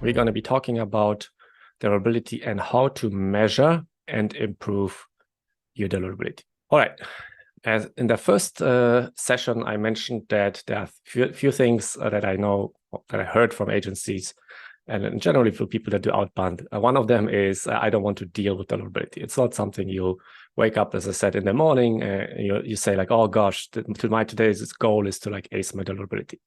we're going to be talking about deliverability and how to measure and improve your deliverability. All right. As in the first session, I mentioned that there are few things that I know, that I heard from agencies, and generally for people that do outbound. One of them is I don't want to deal with deliverability. It's not something you wake up, as I said, in the morning, you say like, oh gosh, today's goal is to like ace my deliverability.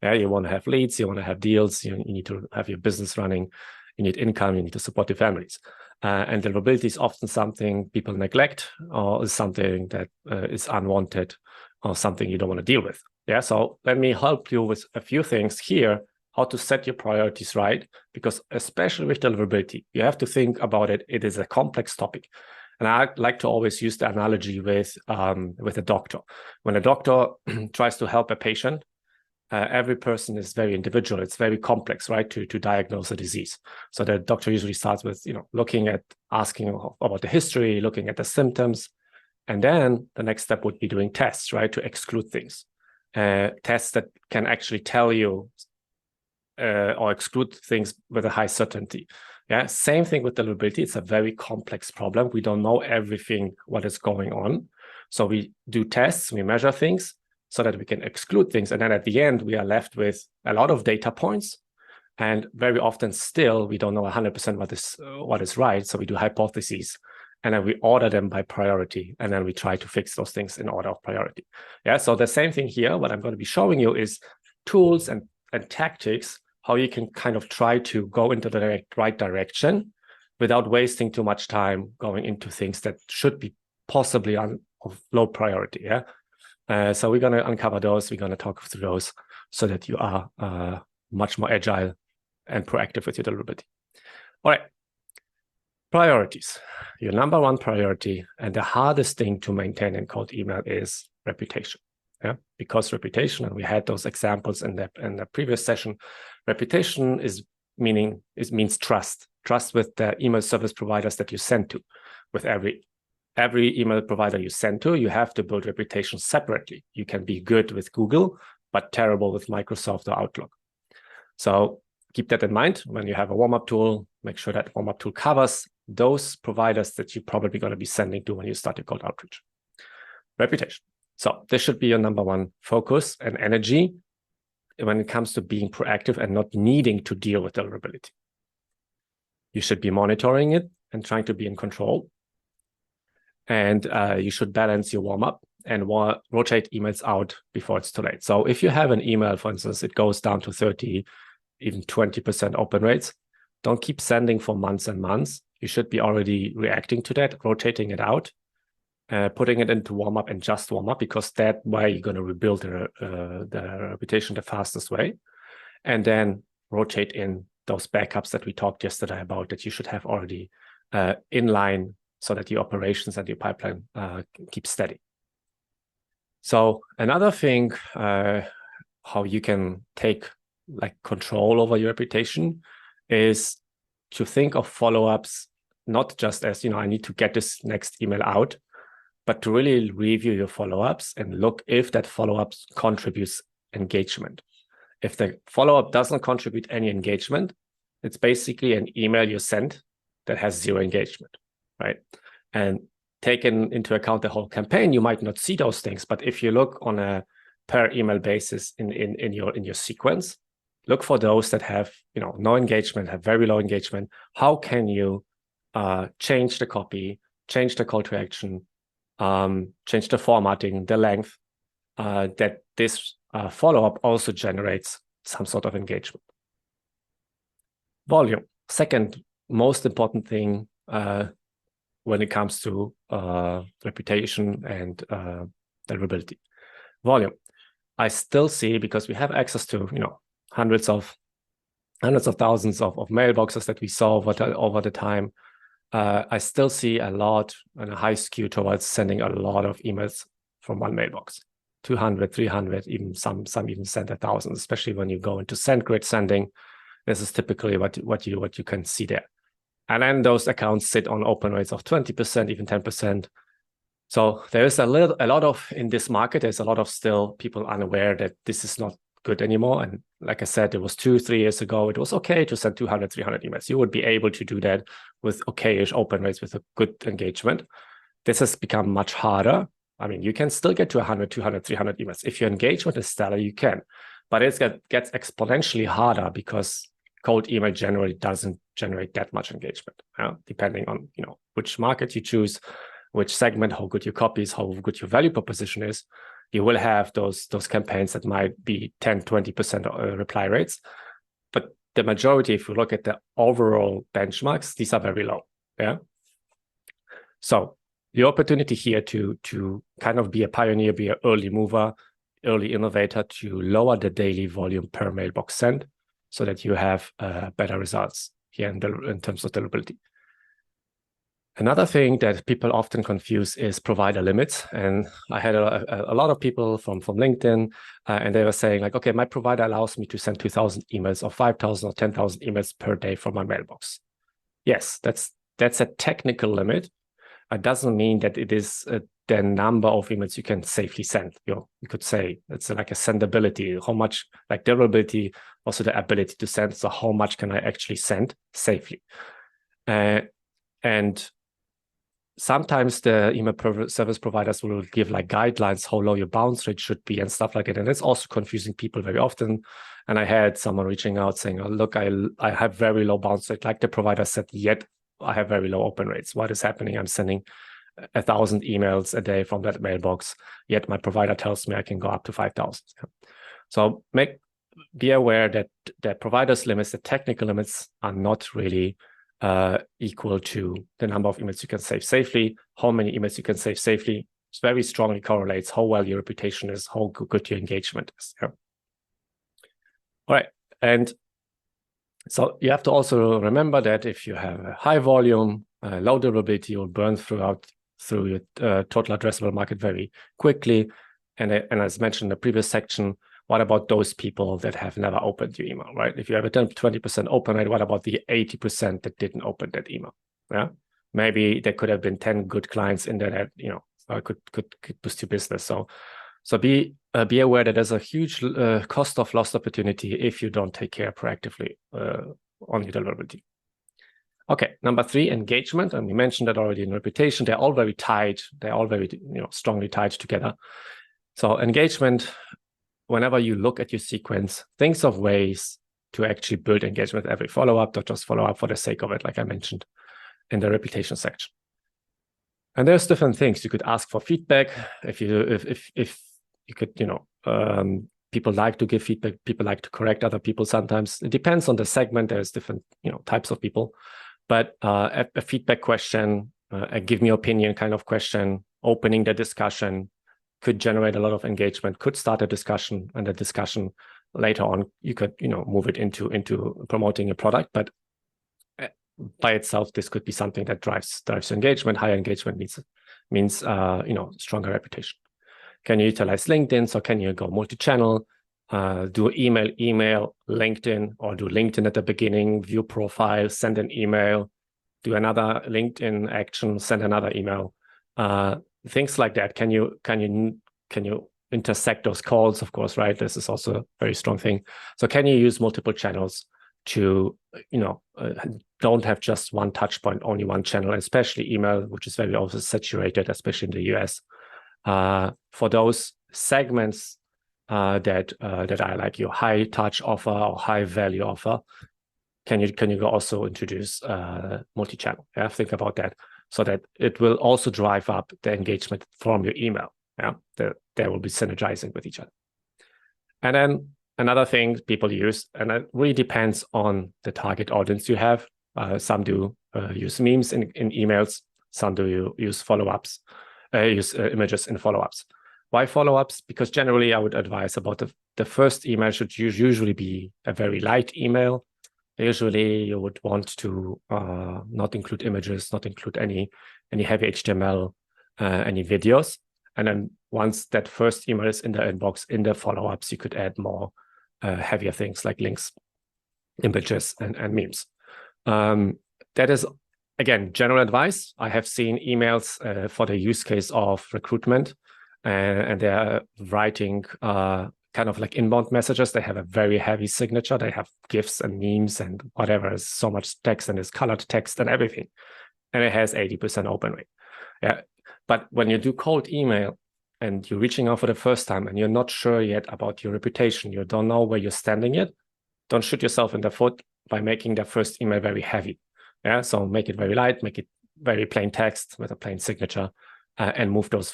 Yeah, you want to have leads, you want to have deals, you need to have your business running, you need income, you need to support your families. And deliverability is often something people neglect, or is something that is unwanted, or something you don't want to deal with. Yeah, so let me help you with a few things here, how to set your priorities right, because especially with deliverability, you have to think about it. It is a complex topic. And I like to always use the analogy with a doctor. When a doctor tries to help a patient, every person is very individual. It's very complex, right, to diagnose a disease. So the doctor usually starts with, looking at, asking about the history, looking at the symptoms. And then the next step would be doing tests, right, to exclude things. Tests that can actually tell you or exclude things with a high certainty. Yeah, same thing with deliverability. It's a very complex problem. We don't know everything, what is going on. So we do tests, we measure things so that we can exclude things. And then at the end, we are left with a lot of data points. And very often still, we don't know 100% what is right. So we do hypotheses, and then we order them by priority. And then we try to fix those things in order of priority. Yeah, so the same thing here. What I'm going to be showing you is tools and tactics, how you can kind of try to go into the right direction without wasting too much time going into things that should be possibly of low priority. Yeah. So we're going to uncover those. We're going to talk through those so that you are much more agile and proactive with your deliverability. All right. Priorities. Your number one priority and the hardest thing to maintain in cold email is reputation. Yeah, because reputation, and we had those examples in the previous session. Reputation means trust. Trust with the email service providers that you send to. With every email provider you send to, you have to build reputation separately. You can be good with Google, but terrible with Microsoft or Outlook. So keep that in mind when you have a warm-up tool. Make sure that warm-up tool covers those providers that you're probably going to be sending to when you start your cold outreach. Reputation. So this should be your number one focus and energy when it comes to being proactive and not needing to deal with deliverability. You should be monitoring it and trying to be in control. And you should balance your warm-up and rotate emails out before it's too late. So if you have an email, for instance, it goes down to 30, even 20% open rates, don't keep sending for months and months. You should be already reacting to that, rotating it out, putting it into warm-up and just warm-up, because that way you're going to rebuild the reputation the fastest way. And then rotate in those backups that we talked yesterday about that you should have already in line so that your operations and your pipeline keep steady. So another thing, how you can take like control over your reputation is to think of follow-ups, not just as, I need to get this next email out, but to really review your follow-ups and look if that follow-up contributes engagement. If the follow-up doesn't contribute any engagement, it's basically an email you sent that has zero engagement, right? And taken into account the whole campaign, you might not see those things, but if you look on a per email basis in your sequence, look for those that have no engagement, have very low engagement. How can you change the copy, change the call to action, change the formatting, the length, that this follow-up also generates some sort of engagement. Volume, second most important thing when it comes to reputation and deliverability. Volume. I still see, because we have access to hundreds of thousands of mailboxes that we saw over the time. I still see a lot and a high skew towards sending a lot of emails from one mailbox, 200, 300, even some even send 1,000, especially when you go into SendGrid sending. This is typically what you can see there. And then those accounts sit on open rates of 20%, even 10%. So there is a lot of, in this market, there's a lot of still people unaware that this is not good anymore. And like I said, it was 2-3 years ago, it was okay to send 200, 300 emails. You would be able to do that with okay-ish open rates with a good engagement. This has become much harder. I mean, you can still get to 100, 200, 300 emails. If your engagement is stellar, you can. But it gets exponentially harder because cold email generally doesn't generate that much engagement, depending on which market you choose, which segment, how good your copy is, how good your value proposition is. You will have those campaigns that might be 10, 20% reply rates. But the majority, if you look at the overall benchmarks, these are very low. Yeah. So the opportunity here to kind of be a pioneer, be an early mover, early innovator, to lower the daily volume per mailbox sent so that you have better results here in terms of deliverability. Another thing that people often confuse is provider limits. And I had a lot of people from LinkedIn, and they were saying like, okay, my provider allows me to send 2,000 emails or 5,000 or 10,000 emails per day from my mailbox. Yes, that's a technical limit. It doesn't mean that it is the number of emails you can safely send. You could say it's like a sendability, how much, like deliverability, also the ability to send. So how much can I actually send safely? And sometimes the email service providers will give like guidelines how low your bounce rate should be and stuff like that. And it's also confusing people very often. And I had someone reaching out saying, oh, look, I have very low bounce rate. Like the provider said, yet I have very low open rates. What is happening? I'm sending 1,000 emails a day from that mailbox, yet my provider tells me I can go up to 5,000. So be aware that the provider's limits, the technical limits, are not really equal to the number of emails you can save safely. How many emails you can save safely, it very strongly correlates how well your reputation is, how good your engagement is. Yeah. All right. And so you have to also remember that if you have a high volume, low deliverability, you'll burn through your total addressable market very quickly. And as mentioned in the previous section, what about those people that have never opened your email, right? If you have a 10-20% open rate, what about the 80% that didn't open that email? Yeah, maybe there could have been 10 good clients in there that could boost your business. So be aware that there's a huge cost of lost opportunity if you don't take care proactively on your deliverability. Okay, number 3, engagement, and we mentioned that already in reputation. They're all very tied. They're all very strongly tied together. So engagement. Whenever you look at your sequence, think of ways to actually build engagement every follow-up, not just follow up for the sake of it, like I mentioned in the reputation section. And there's different things. You could ask for feedback. If you could, people like to give feedback. People like to correct other people sometimes. It depends on the segment. There's different, types of people. But a feedback question, a give me opinion kind of question, opening the discussion, could generate a lot of engagement, could start a discussion, and the discussion later on, you could, move it into promoting a product. But by itself, this could be something that drives engagement. Higher engagement means stronger reputation. Can you utilize LinkedIn? So can you go multi-channel, do email, LinkedIn, or do LinkedIn at the beginning, view profile, send an email, do another LinkedIn action, send another email. Things like that. Can you intersect those calls? Of course, right? This is also a very strong thing. So can you use multiple channels to, don't have just one touch point, only one channel, especially email, which is very also saturated, especially in the US. For those segments that are like your high touch offer or high value offer, can you also introduce multi-channel? Yeah, think about that. So that it will also drive up the engagement from your email. Yeah, they will be synergizing with each other. And then another thing people use, and it really depends on the target audience you have. Some do use memes in emails. Some do use follow-ups, use images in follow-ups. Why follow-ups? Because generally I would advise about the first email should usually be a very light email. Usually you would want to not include images, not include any heavy HTML, any videos. And then once that first email is in the inbox, in the follow-ups, you could add more heavier things like links, images, and memes. That is, again, general advice. I have seen emails for the use case of recruitment, and they're writing kind of like inbound messages, they have a very heavy signature. They have GIFs and memes and whatever, is so much text and is colored text and everything. And it has 80% open rate. Yeah. But when you do cold email and you're reaching out for the first time and you're not sure yet about your reputation, you don't know where you're standing yet, don't shoot yourself in the foot by making the first email very heavy. Yeah. So make it very light, make it very plain text with a plain signature. And move those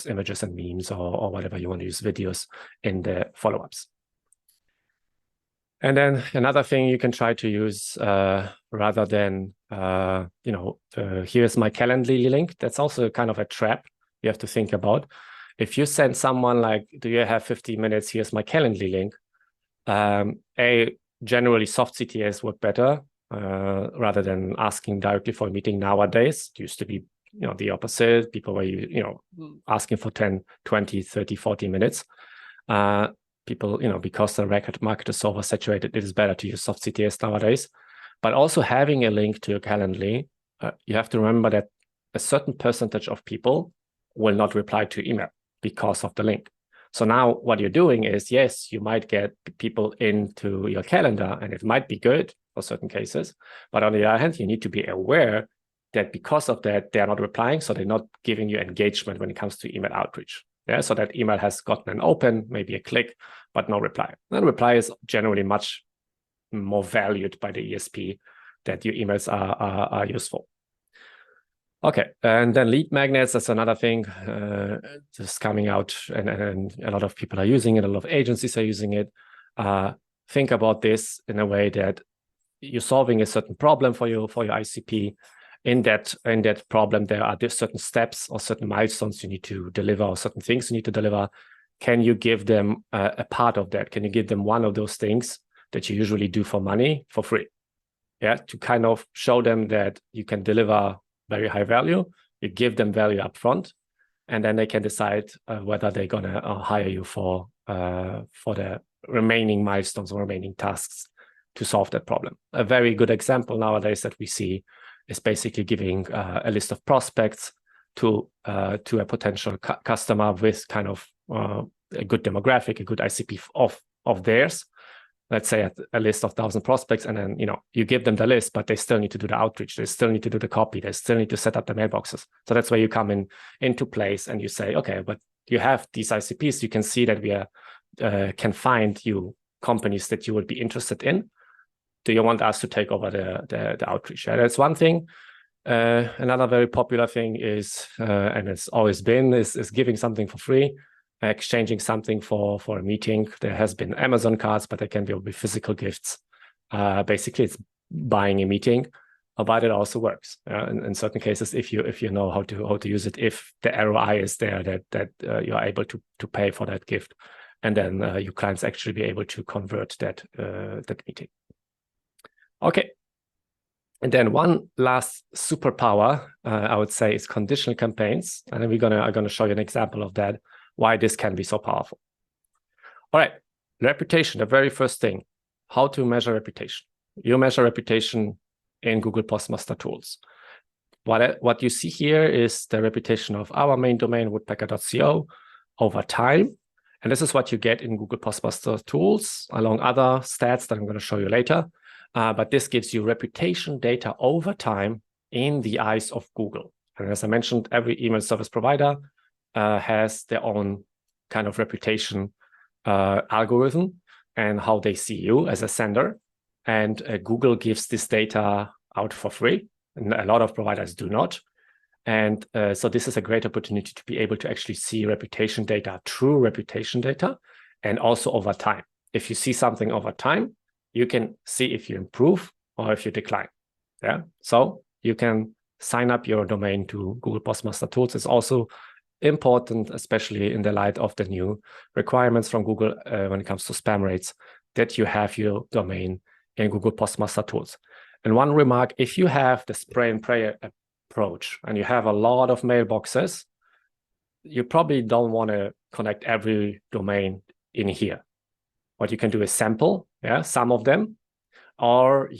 images and memes or whatever you want to use, videos in the follow-ups. And then another thing you can try to use rather than here's my Calendly link. That's also kind of a trap you have to think about. If you send someone like, do you have 50 minutes? Here's my Calendly link. Generally soft CTAs work better rather than asking directly for a meeting nowadays. It used to be the opposite. People were, asking for 10, 20, 30, 40 minutes. People, because the market is so oversaturated, it is better to use soft CTAs nowadays. But also having a link to your Calendly, you have to remember that a certain percentage of people will not reply to email because of the link. So now what you're doing is, yes, you might get people into your calendar and it might be good for certain cases. But on the other hand, you need to be aware that because of that, they're not replying. So they're not giving you engagement when it comes to email outreach. Yeah, so that email has gotten an open, maybe a click, but no reply. And reply is generally much more valued by the ESP that your emails are useful. Okay, and then lead magnets, that's another thing just coming out, and a lot of people are using it, a lot of agencies are using it. Think about this in a way that you're solving a certain problem for your ICP. In that problem, there are certain steps or certain milestones you need to deliver or certain things you need to deliver. Can you give them a part of that? Can you give them one of those things that you usually do for money for free? Yeah, to kind of show them that you can deliver very high value. You give them value up front, and then they can decide whether they're going to hire you for the remaining milestones or remaining tasks to solve that problem. A very good example nowadays that we see is basically giving a list of prospects to a potential customer with kind of a good demographic, a good ICP of theirs. Let's say a list of 1,000 prospects, and then you give them the list, but they still need to do the outreach, they still need to do the copy, they still need to set up the mailboxes. So that's where you come into place and you say, okay, but you have these ICPs, you can see that we can find you companies that you would be interested in. Do you want us to take over the outreach? Yeah, that's one thing. Another very popular thing is, and it's always been, is giving something for free, exchanging something for a meeting. There has been Amazon cards, but they can be physical gifts. Basically, it's buying a meeting, but it also works in certain cases if you know how to use it. If the ROI is there, that you are able to pay for that gift, and then your clients actually be able to convert that meeting. Okay, and then one last superpower I would say is conditional campaigns, and then I'm gonna show you an example of that, why this can be so powerful. All right, reputation, the very first thing, how to measure reputation. You measure reputation in Google Postmaster tools. What you see here is the reputation of our main domain, Woodpecker.co, over time. And this is what you get in Google Postmaster tools, along other stats that I'm going to show you later. But this gives you reputation data over time in the eyes of Google. And as I mentioned, every email service provider has their own kind of reputation algorithm and how they see you as a sender. And Google gives this data out for free, and a lot of providers do not. And so this is a great opportunity to be able to actually see reputation data, true reputation data, and also over time. If you see something over time, you can see if you improve or if you decline. Yeah, so you can sign up your domain to Google Postmaster tools. It's also important, especially in the light of the new requirements from Google when it comes to spam rates, that you have your domain in Google Postmaster tools. And one remark, if you have the spray and pray approach and you have a lot of mailboxes, you probably don't want to connect every domain in here. What you can do is sample, some of them, or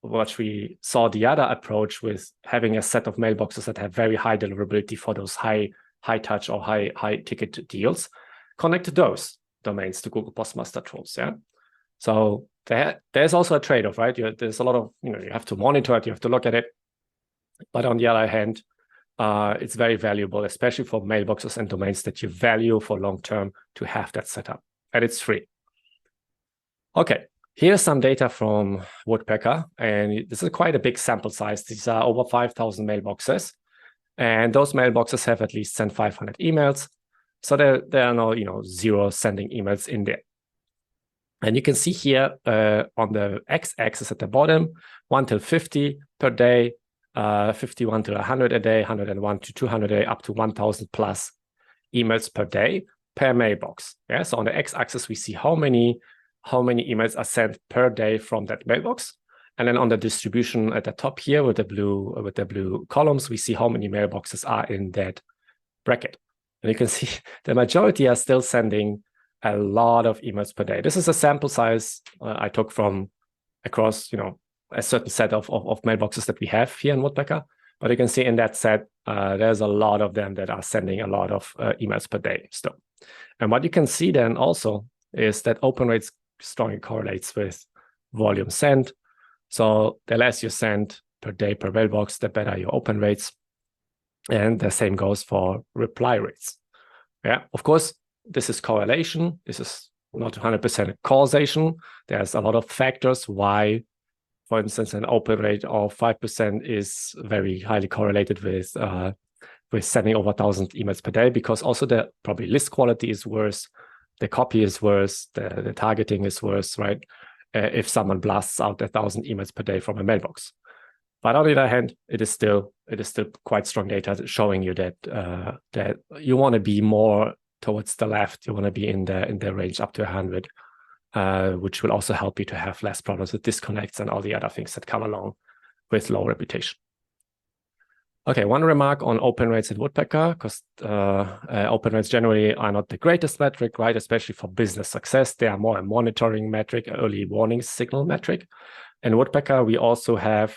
what we saw the other approach with having a set of mailboxes that have very high deliverability for those high touch or high ticket deals. Connect those. domains to Google Postmaster trolls. Yeah. So there's also a trade-off, right? There's a lot of, you have to monitor it, you have to look at it. But on the other hand, it's very valuable, especially for mailboxes and domains that you value for long-term, to have that set up. And it's free. Okay, here's some data from Woodpecker. And this is quite a big sample size. These are over 5,000 mailboxes. And those mailboxes have at least sent 500 emails. So there are no, zero sending emails in there. And you can see here on the x-axis at the bottom, 1 till 50 per day, 51 to 100 a day, 101 to 200 a day, up to 1,000 plus emails per day per mailbox. Yeah, so on the x-axis we see how many emails are sent per day from that mailbox, and then on the distribution at the top here with the blue columns, we see how many mailboxes are in that bracket. And you can see the majority are still sending a lot of emails per day. This is a sample size I took from across, a certain set of mailboxes that we have here in Woodpecker. But you can see in that set, there's a lot of them that are sending a lot of emails per day still. And what you can see then also is that open rates strongly correlates with volume sent. So the less you send per day per mailbox, the better your open rates. And the same goes for reply rates. Yeah, of course, this is correlation. This is not 100% causation. There's a lot of factors why, for instance, an open rate of 5% is very highly correlated with sending over 1,000 emails per day, because also the probably list quality is worse, the copy is worse, the targeting is worse, right? If someone blasts out 1,000 emails per day from a mailbox. But on the other hand, it is still quite strong data showing you that that you want to be more towards the left. You want to be in the range up to 100, which will also help you to have less problems with disconnects and all the other things that come along with low reputation. Okay, one remark on open rates in Woodpecker, because open rates generally are not the greatest metric, right? Especially for business success. They are more a monitoring metric, early warning signal metric. In Woodpecker, we also have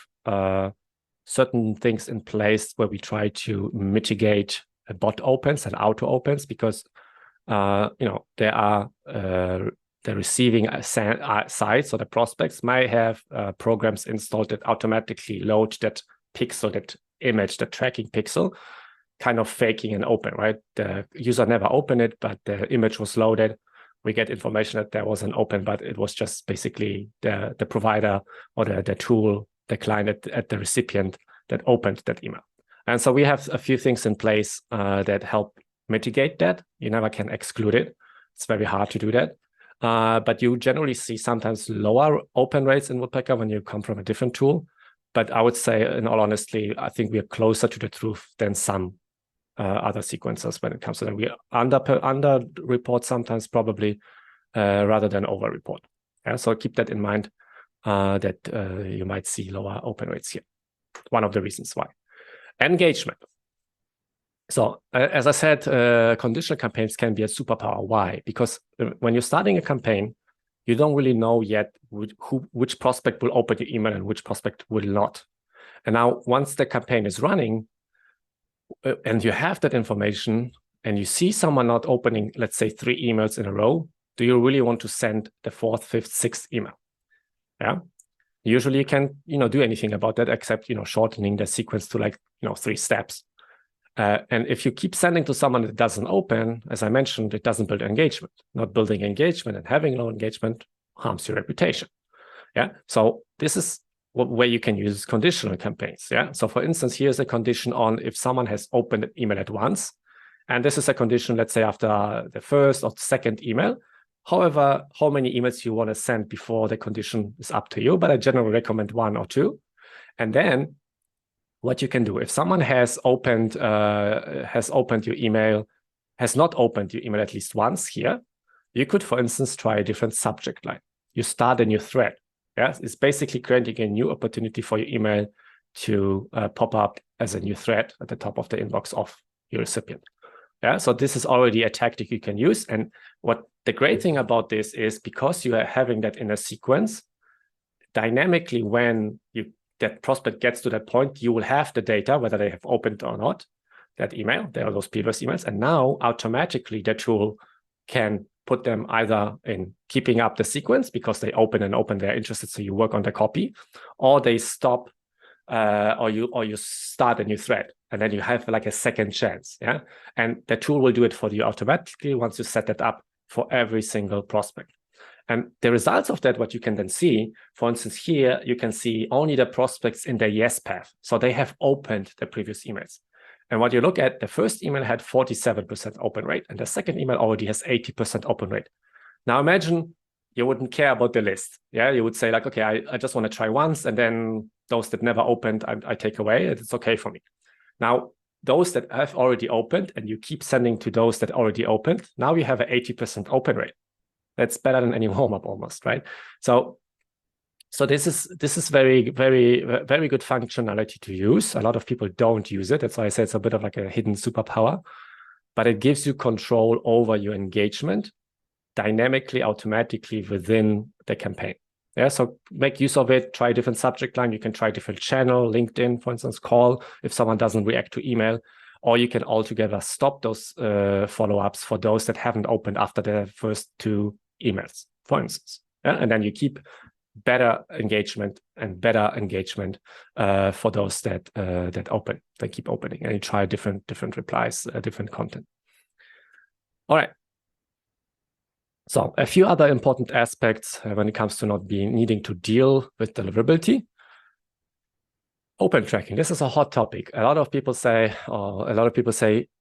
certain things in place where we try to mitigate bot opens and auto opens, because there are the receiving sites, or the prospects might have programs installed that automatically load that pixel, that image, the tracking pixel, kind of faking an open, right? The user never opened it, but the image was loaded. We get information that there was an open, but it was just basically the provider or the tool, the client at the recipient that opened that email. And so we have a few things in place that help mitigate that. You never can exclude it. It's very hard to do that. But you generally see sometimes lower open rates in Woodpecker when you come from a different tool. But I would say, in all honesty, I think we are closer to the truth than some other sequencers when it comes to that. We under report sometimes, probably, rather than over report. Yeah, so keep that in mind, that you might see lower open rates here. One of the reasons why. Engagement. So as I said, conditional campaigns can be a superpower. Why? Because when you're starting a campaign, you don't really know yet which prospect will open your email and which prospect will not. And now once the campaign is running and you have that information and you see someone not opening, let's say 3 emails in a row, do you really want to send the 4th, 5th, 6th email? Yeah. Usually you can't, do anything about that except, shortening the sequence to 3 steps. And if you keep sending to someone that doesn't open, as I mentioned, it doesn't build engagement. Not building engagement and having low engagement harms your reputation. Yeah. So this is where you can use conditional campaigns. Yeah. So for instance, here's a condition on if someone has opened an email at once, and this is a condition, let's say after the 1st or 2nd email. However, how many emails you want to send before the condition is up to you, but I generally recommend 1 or 2. And then what you can do, if someone has opened your email, has not opened your email at least once here, you could, for instance, try a different subject line. You start a new thread. Yes, it's basically creating a new opportunity for your email to pop up as a new thread at the top of the inbox of your recipient. Yeah, so this is already a tactic you can use. And what the great thing about this is, because you are having that in a sequence, dynamically when that prospect gets to that point, you will have the data, whether they have opened or not, that email, there are those previous emails. And now automatically the tool can put them either in keeping up the sequence because they open and open, they're interested, so you work on the copy, or they stop, or you start a new thread, and then you have like a second chance. Yeah, and the tool will do it for you automatically once you set that up for every single prospect. And the results of that, what you can then see, for instance, here you can see only the prospects in the yes path. So they have opened the previous emails. And what you look at, the first email had 47% open rate, and the second email already has 80% open rate. Now imagine you wouldn't care about the list. Yeah, you would say like, okay, I just want to try once, and then those that never opened, I take away. It's okay for me. Now, those that have already opened, and you keep sending to those that already opened, now you have an 80% open rate. That's better than any warm-up almost, right? So this is very, very, very good functionality to use. A lot of people don't use it. That's why I say it's a bit of like a hidden superpower, but it gives you control over your engagement dynamically, automatically within the campaign. Yeah, so make use of it. Try a different subject line. You can try a different channel, LinkedIn, for instance, call if someone doesn't react to email, or you can altogether stop those follow-ups for those that haven't opened after the first 2 emails, for instance. Yeah? And then you keep better engagement for those that open. They keep opening, and you try different replies, different content. All right. So a few other important aspects when it comes to not needing to deal with deliverability. Open tracking. This is a hot topic. A lot of people say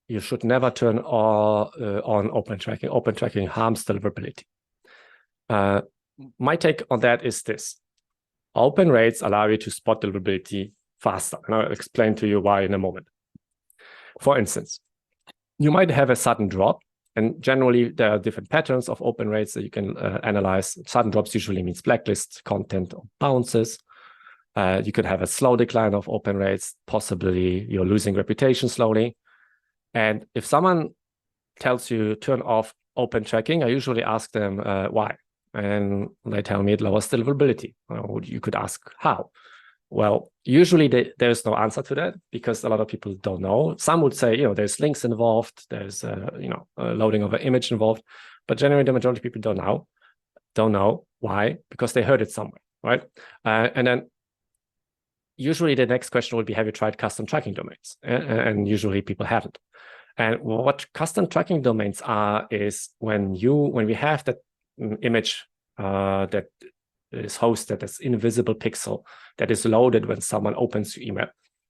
you should never turn on open tracking. Open tracking harms deliverability. My take on that is this. Open rates allow you to spot deliverability faster. And I'll explain to you why in a moment. For instance, you might have a sudden drop, and generally there are different patterns of open rates that you can analyze. Sudden drops usually means blacklist content or bounces. You could have a slow decline of open rates. Possibly you're losing reputation slowly. And if someone tells you turn off open tracking, I usually ask them why. And they tell me it lowers deliverability. Well, you could ask how. Well, usually there's no answer to that because a lot of people don't know. Some would say, there's links involved, there's loading of an image involved, but generally the majority of people don't know why, because they heard it somewhere, right? And then usually the next question would be, have you tried custom tracking domains? And usually people haven't. And what custom tracking domains are is when we have that image that is hosted as invisible pixel that is loaded when someone opens your email,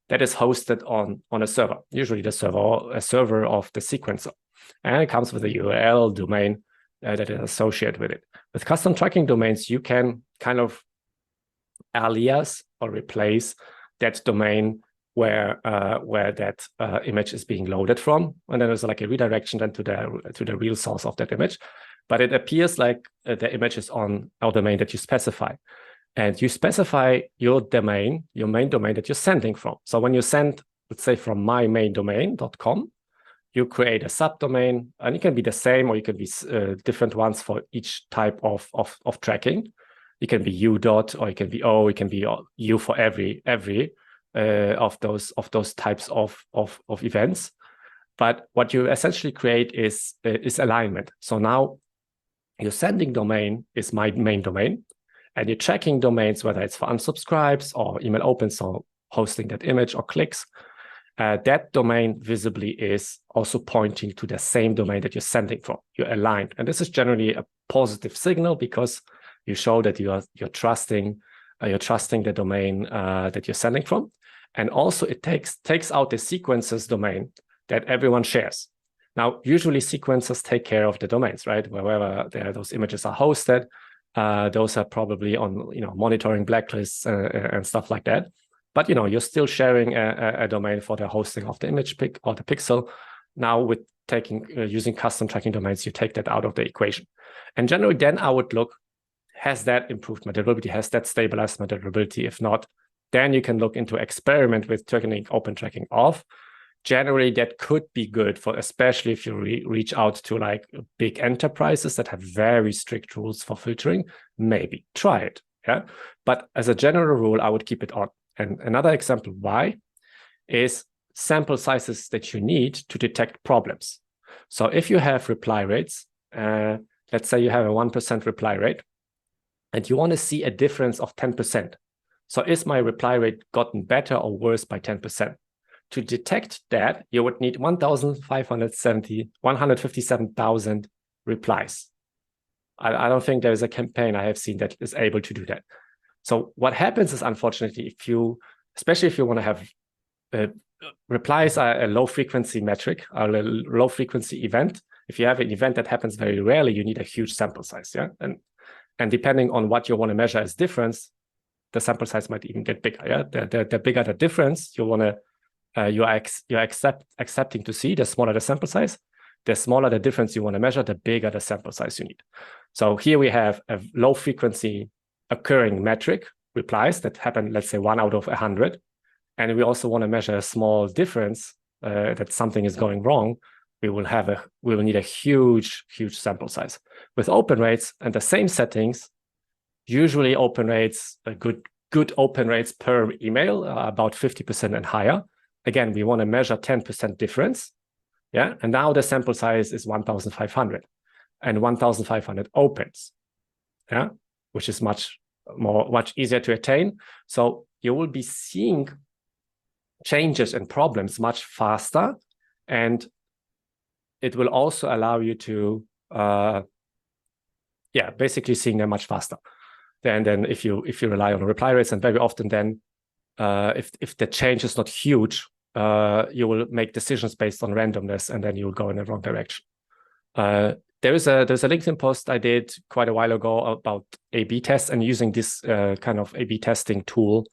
that is hosted on a server, usually a server of the sequencer, and it comes with a URL domain that is associated with it. With custom tracking domains, you can kind of alias or replace that domain where that image is being loaded from, and then there's like a redirection then to the real source of that image. But it appears like the image is on our domain that you specify. And you specify your main domain that you're sending from. So when you send, let's say, from mymaindomain.com, you create a subdomain, and it can be the same, or you can be different ones for each type of tracking. It can be u dot, or it can be o, it can be u for every of those types of events. But what you essentially create is alignment. So now your sending domain is my main domain, and your tracking domains, whether it's for unsubscribes or email opens or hosting that image or clicks, that domain visibly is also pointing to the same domain that you're sending from. You're aligned. And this is generally a positive signal because you show that you're trusting the domain that you're sending from. And also it takes out the sequences domain that everyone shares. Now, usually sequencers take care of the domains, right? Wherever those images are hosted, those are probably on monitoring blacklists and stuff like that. But you're still sharing a domain for the hosting of the image pic or the pixel. Now, with using custom tracking domains, you take that out of the equation. And generally, then I would look, has that improved my deliverability? Has that stabilized my deliverability? If not, then you can look into experiment with turning open tracking off. Generally, that could be good for, especially if you reach out to like big enterprises that have very strict rules for filtering. Maybe try it. Yeah, but as a general rule, I would keep it on. And another example why is sample sizes that you need to detect problems. So if you have reply rates, let's say you have a 1% reply rate, and you want to see a difference of 10%. So is my reply rate gotten better or worse by 10%? To detect that, you would need 157,000 replies. I don't think there's a campaign I have seen that is able to do that. So what happens is, unfortunately, especially if you want to have replies are a low frequency metric, or a low frequency event. If you have an event that happens very rarely, you need a huge sample size. Yeah. And depending on what you want to measure as difference, the sample size might even get bigger. Yeah. The bigger the difference you want to you're accepting to see, the smaller the sample size. The smaller the difference you want to measure, the bigger the sample size you need. So here we have a low frequency occurring metric, replies that happen, let's say 1 out of 100. And we also want to measure a small difference that something is going wrong. We will need a huge sample size. With open rates and the same settings, usually open rates, good open rates per email are about 50% and higher. Again, we want to measure 10% difference. Yeah, and now the sample size is 1,500, and 1,500 opens. Yeah, which is much easier to attain. So you will be seeing changes and problems much faster, and it will also allow you to basically seeing them much faster than if you rely on reply rates. And very often then if the change is not huge, you will make decisions based on randomness, and then you will go in the wrong direction. There's a LinkedIn post I did quite a while ago about A/B tests, and using this kind of A/B testing tool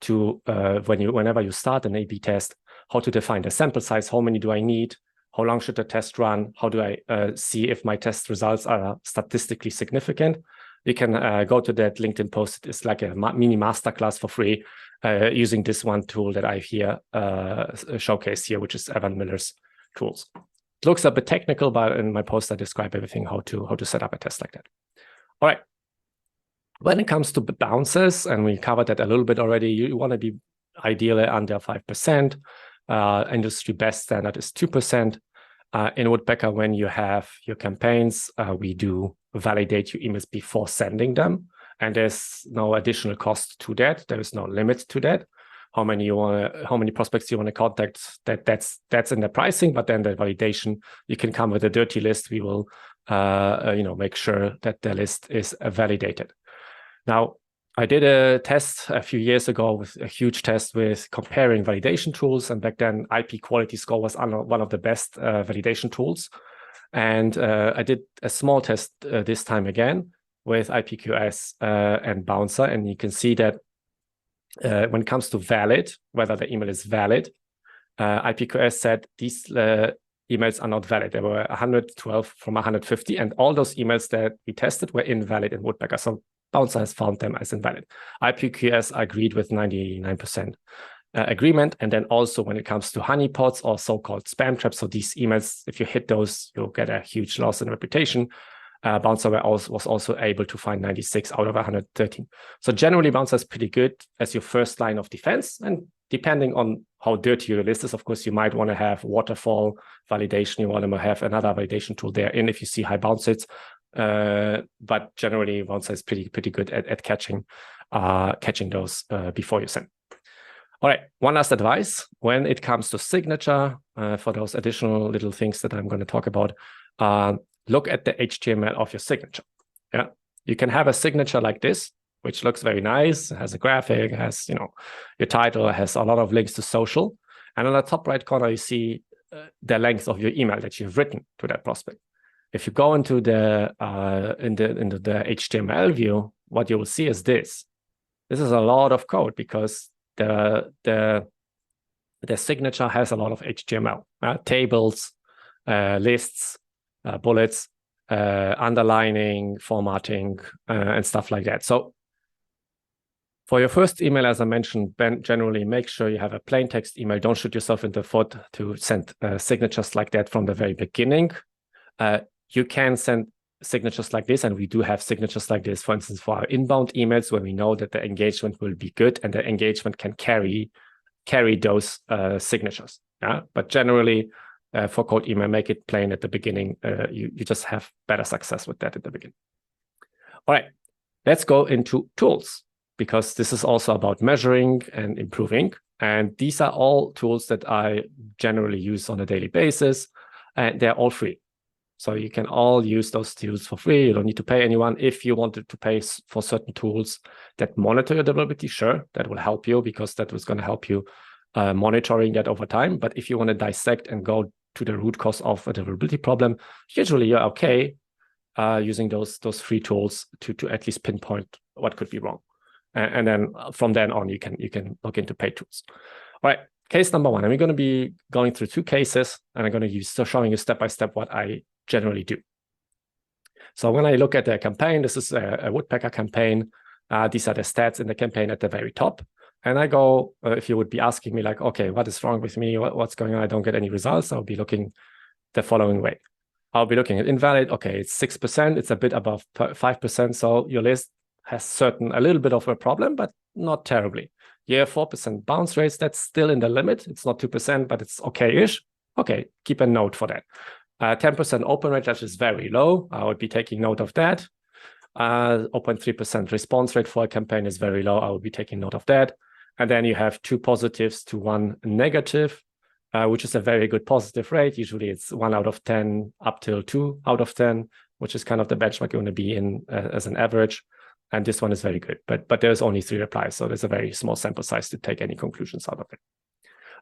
to whenever you start an A/B test, how to define the sample size, how many do I need, how long should the test run, how do I see if my test results are statistically significant. You can go to that LinkedIn post. It's like a mini masterclass for free using this one tool that I here showcased here, which is Evan Miller's tools. It looks a bit technical, but in my post I describe everything how to set up a test like that. All right. When it comes to bounces, and we covered that a little bit already, you want to be ideally under 5%. Industry best standard is 2%. In Woodpecker, when you have your campaigns, we do validate your emails before sending them, and there's no additional cost to that. There is no limit to that. How many prospects you want to contact, that's in the pricing, but then the validation, you can come with a dirty list. We will make sure that the list is validated. Now, I did a test a few years ago, with a huge test with comparing validation tools. And back then, IP quality score was one of the best validation tools. And I did a small test this time again with IPQS and Bouncer. And you can see that when it comes to valid, whether the email is valid, IPQS said these emails are not valid. There were 112 from 150. And all those emails that we tested were invalid in Woodpecker. So Bouncer has found them as invalid. IPQS agreed with 99% agreement. And then also when it comes to honeypots or so-called spam traps, so these emails, if you hit those, you'll get a huge loss in reputation. Bouncer was also able to find 96 out of 113. So generally, Bouncer is pretty good as your first line of defense. And depending on how dirty your list is, of course, you might want to have waterfall validation. You want to have another validation tool therein if you see high bounce rates. But generally, Bouncer is pretty good at catching those before you send. All right, one last advice when it comes to signature for those additional little things that I'm going to talk about. Look at the HTML of your signature. Yeah, you can have a signature like this, which looks very nice, has a graphic, has your title, has a lot of links to social, and on the top right corner you see the length of your email that you've written to that prospect. If you go into the into the HTML view, what you will see is this. This is a lot of code because the signature has a lot of HTML, tables, lists, bullets, underlining, formatting, and stuff like that. So for your first email, as I mentioned, generally make sure you have a plain text email. Don't shoot yourself in the foot to send signatures like that from the very beginning. You can send signatures like this, and we do have signatures like this, for instance, for our inbound emails, where we know that the engagement will be good and the engagement can carry those signatures. Yeah, but generally, for cold email, make it plain at the beginning. You just have better success with that at the beginning. All right, let's go into tools, because this is also about measuring and improving. And these are all tools that I generally use on a daily basis, and they're all free. So you can all use those tools for free. You don't need to pay anyone. If you wanted to pay for certain tools that monitor your deliverability, sure, that will help you, because that was going to help you monitoring that over time. But if you want to dissect and go to the root cause of a deliverability problem, usually you're okay using those free tools to at least pinpoint what could be wrong. And then from then on, you can look into paid tools. All right, case number one. I'm going to be going through 2 cases, and I'm going to use showing you step by step what I generally do. So when I look at the campaign, this is a Woodpecker campaign. These are the stats in the campaign at the very top. And I go, if you would be asking me like, okay, what is wrong with me? What's going on? I don't get any results. I'll be looking the following way. I'll be looking at invalid. Okay, it's 6%. It's a bit above 5%. So your list has a little bit of a problem, but not terribly. Yeah, 4% bounce rates. That's still in the limit. It's not 2%, but it's okay-ish. Okay, keep a note for that. 10% open rate, that is very low. I would be taking note of that. 0.3% response rate for a campaign is very low. I would be taking note of that. And then you have 2 positives to 1 negative, which is a very good positive rate. Usually it's 1 out of 10 up till 2 out of 10, which is kind of the benchmark you want to be in as an average. And this one is very good, but there's only 3 replies. So there's a very small sample size to take any conclusions out of it.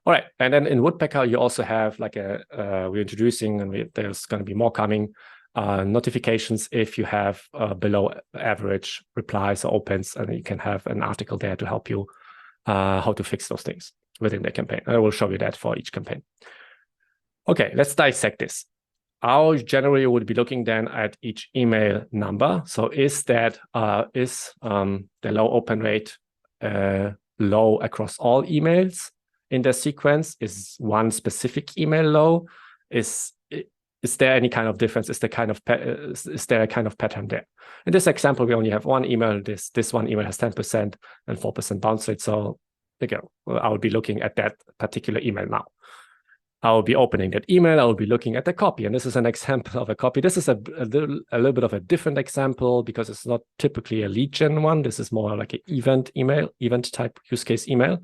All right, and then in Woodpecker, you also have like we're introducing, and there's going to be more coming, notifications if you have below average replies or opens, and you can have an article there to help you how to fix those things within the campaign. I will show you that for each campaign. Okay, let's dissect this. I generally would be looking then at each email number. So is that the low open rate low across all emails in the sequence? Is one specific email low? Is there any kind of difference? Is there a kind of pattern there? In this example, we only have one email. This one email has 10% and 4% bounce rate. So again, I would be looking at that particular email now. I will be opening that email. I will be looking at the copy. And this is an example of a copy. This is a little bit of a different example, because it's not typically a lead gen one. This is more like an event type use case email.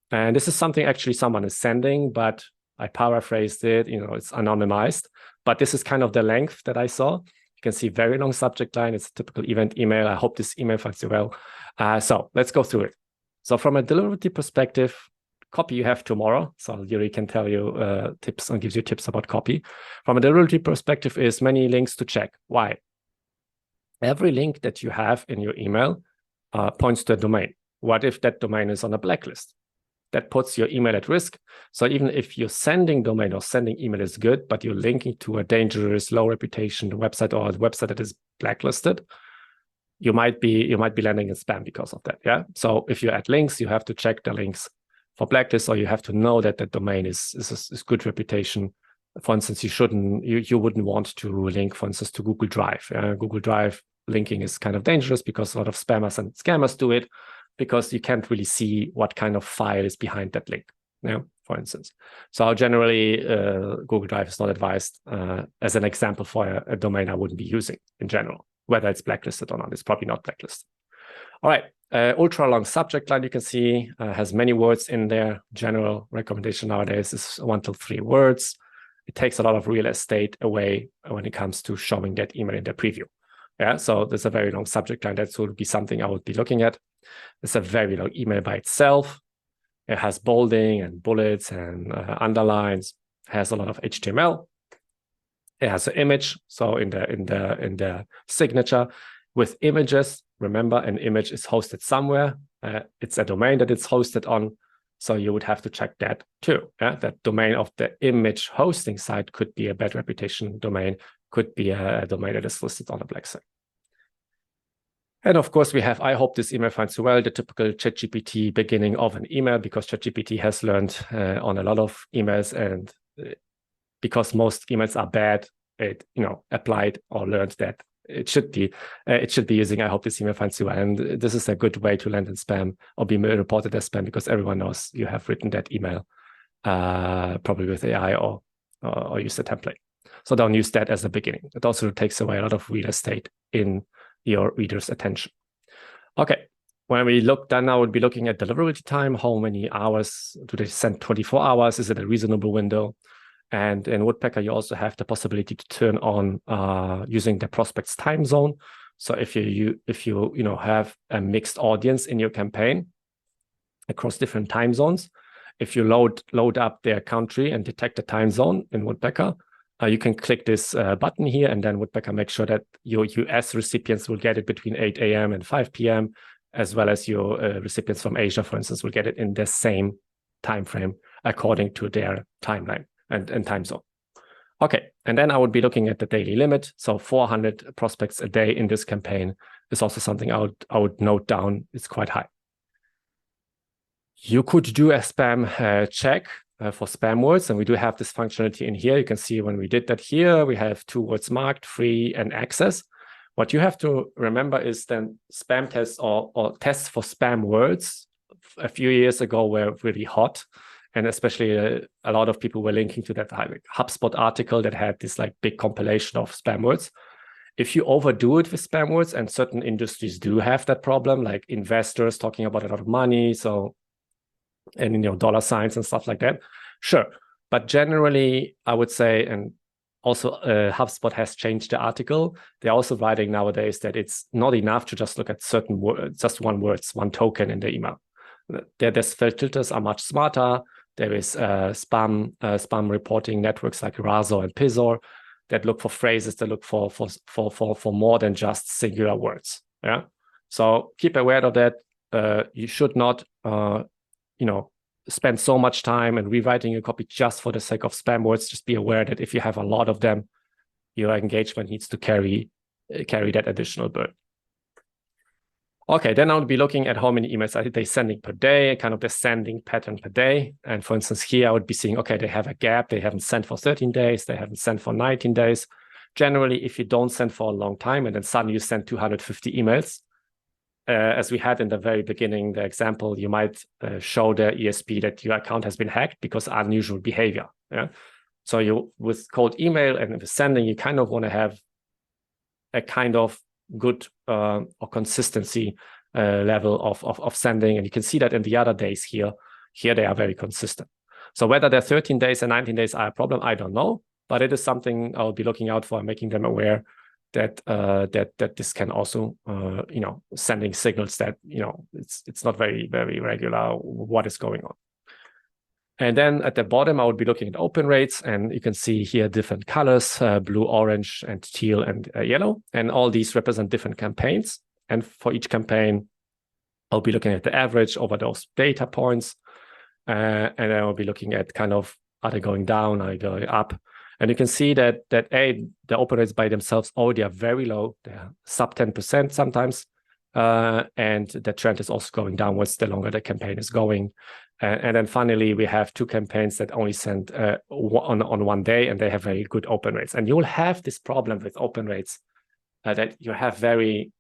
And this is something actually someone is sending, but I paraphrased it. It's anonymized. But this is kind of the length that I saw. You can see very long subject line. It's a typical event email. I hope this email finds you well. So let's go through it. So from a deliverability perspective, copy you have tomorrow. So Yuri can tell you tips and gives you tips about copy. From a deliverability perspective is many links to check. Why? Every link that you have in your email points to a domain. What if that domain is on a blacklist? That puts your email at risk. So even if your sending domain or sending email is good, but you're linking to a dangerous, low reputation website or a website that is blacklisted, you might be landing in spam because of that. Yeah. So if you add links, you have to check the links for blacklist, or you have to know that the domain is good reputation. For instance, you wouldn't want to link, for instance, to Google Drive. Google Drive linking is kind of dangerous because a lot of spammers and scammers do it, because you can't really see what kind of file is behind that link, for instance. So generally, Google Drive is not advised as an example for a domain I wouldn't be using in general. Whether it's blacklisted or not, it's probably not blacklisted. All right, ultra long subject line, you can see has many words in there. General recommendation nowadays is 1 to 3 words. It takes a lot of real estate away when it comes to showing that email in the preview. Yeah, so there's a very long subject line. That would be something I would be looking at. It's a very long email by itself. It has bolding and bullets and underlines. It has a lot of HTML. It has an image. So in the signature with images, remember, an image is hosted somewhere. It's a domain that it's hosted on. So you would have to check that too. Yeah? That domain of the image hosting site could be a bad reputation domain, could be a domain that is listed on a black site. And of course, we have, I hope this email finds you well, the typical ChatGPT beginning of an email, because ChatGPT has learned on a lot of emails, and because most emails are bad, it applied or learned that it should be using, I hope this email finds you well. And this is a good way to land in spam or be reported as spam, because everyone knows you have written that email probably with AI or or use the template. So don't use that as the beginning. It also takes away a lot of real estate in your reader's attention. Okay, when we look, then I would be looking at deliverability time. How many hours do they send? 24 hours? Is it a reasonable window? And in Woodpecker, you also have the possibility to turn on using the prospect's time zone. So if you have a mixed audience in your campaign across different time zones, if you load up their country and detect the time zone in Woodpecker, you can click this button here, and then Woodpecker makes sure that your US recipients will get it between 8 a.m. and 5 p.m., as well as your recipients from Asia, for instance, will get it in the same time frame according to their timeline and time zone. Okay, and then I would be looking at the daily limit. So 400 prospects a day in this campaign is also something I would note down. It's quite high. You could do a spam check for spam words, and we do have this functionality in here. You can see when we did that here, we have 2 words marked, free and access. What you have to remember is then spam tests or tests for spam words a few years ago were really hot. And especially a lot of people were linking to that HubSpot article that had this like big compilation of spam words. If you overdo it with spam words, and certain industries do have that problem, like investors talking about a lot of money, and dollar signs and stuff like that, sure. But generally, I would say, and also HubSpot has changed the article. They're also writing nowadays that it's not enough to just look at certain words, just one token in the email. Their filters are much smarter. There is spam reporting networks like Razo and Pizor that look for phrases, that look for more than just singular words. Yeah. So keep aware of that. You should not spend so much time and rewriting your copy just for the sake of spam words. Just be aware that if you have a lot of them, your engagement needs to carry that additional burden. Okay, then I'll be looking at how many emails are they sending per day, kind of the sending pattern per day. And for instance, here I would be seeing, okay, they have a gap. They haven't sent for 13 days. They haven't sent for 19 days. Generally, if you don't send for a long time and then suddenly you send 250 emails, as we had in the very beginning, the example, you might show the ESP that your account has been hacked because unusual behavior. Yeah. So with cold email and with sending, you kind of want to have a kind of good or consistency level of sending. And you can see that in the other days here. Here they are very consistent. So whether they're 13 days and 19 days are a problem, I don't know. But it is something I'll be looking out for, making them aware that that this can also sending signals that it's not very, very regular what is going on. And then at the bottom, I would be looking at open rates, and you can see here different colors, blue, orange, and teal, and yellow. And all these represent different campaigns. And for each campaign, I'll be looking at the average over those data points. And then I'll be looking at kind of, are they going down, are they going up? And you can see that the open rates by themselves already are very low. They're sub 10% sometimes. And the trend is also going downwards the longer the campaign is going. And then finally, we have 2 campaigns that only send on one day, and they have very good open rates. And you'll have this problem with open rates that you have very,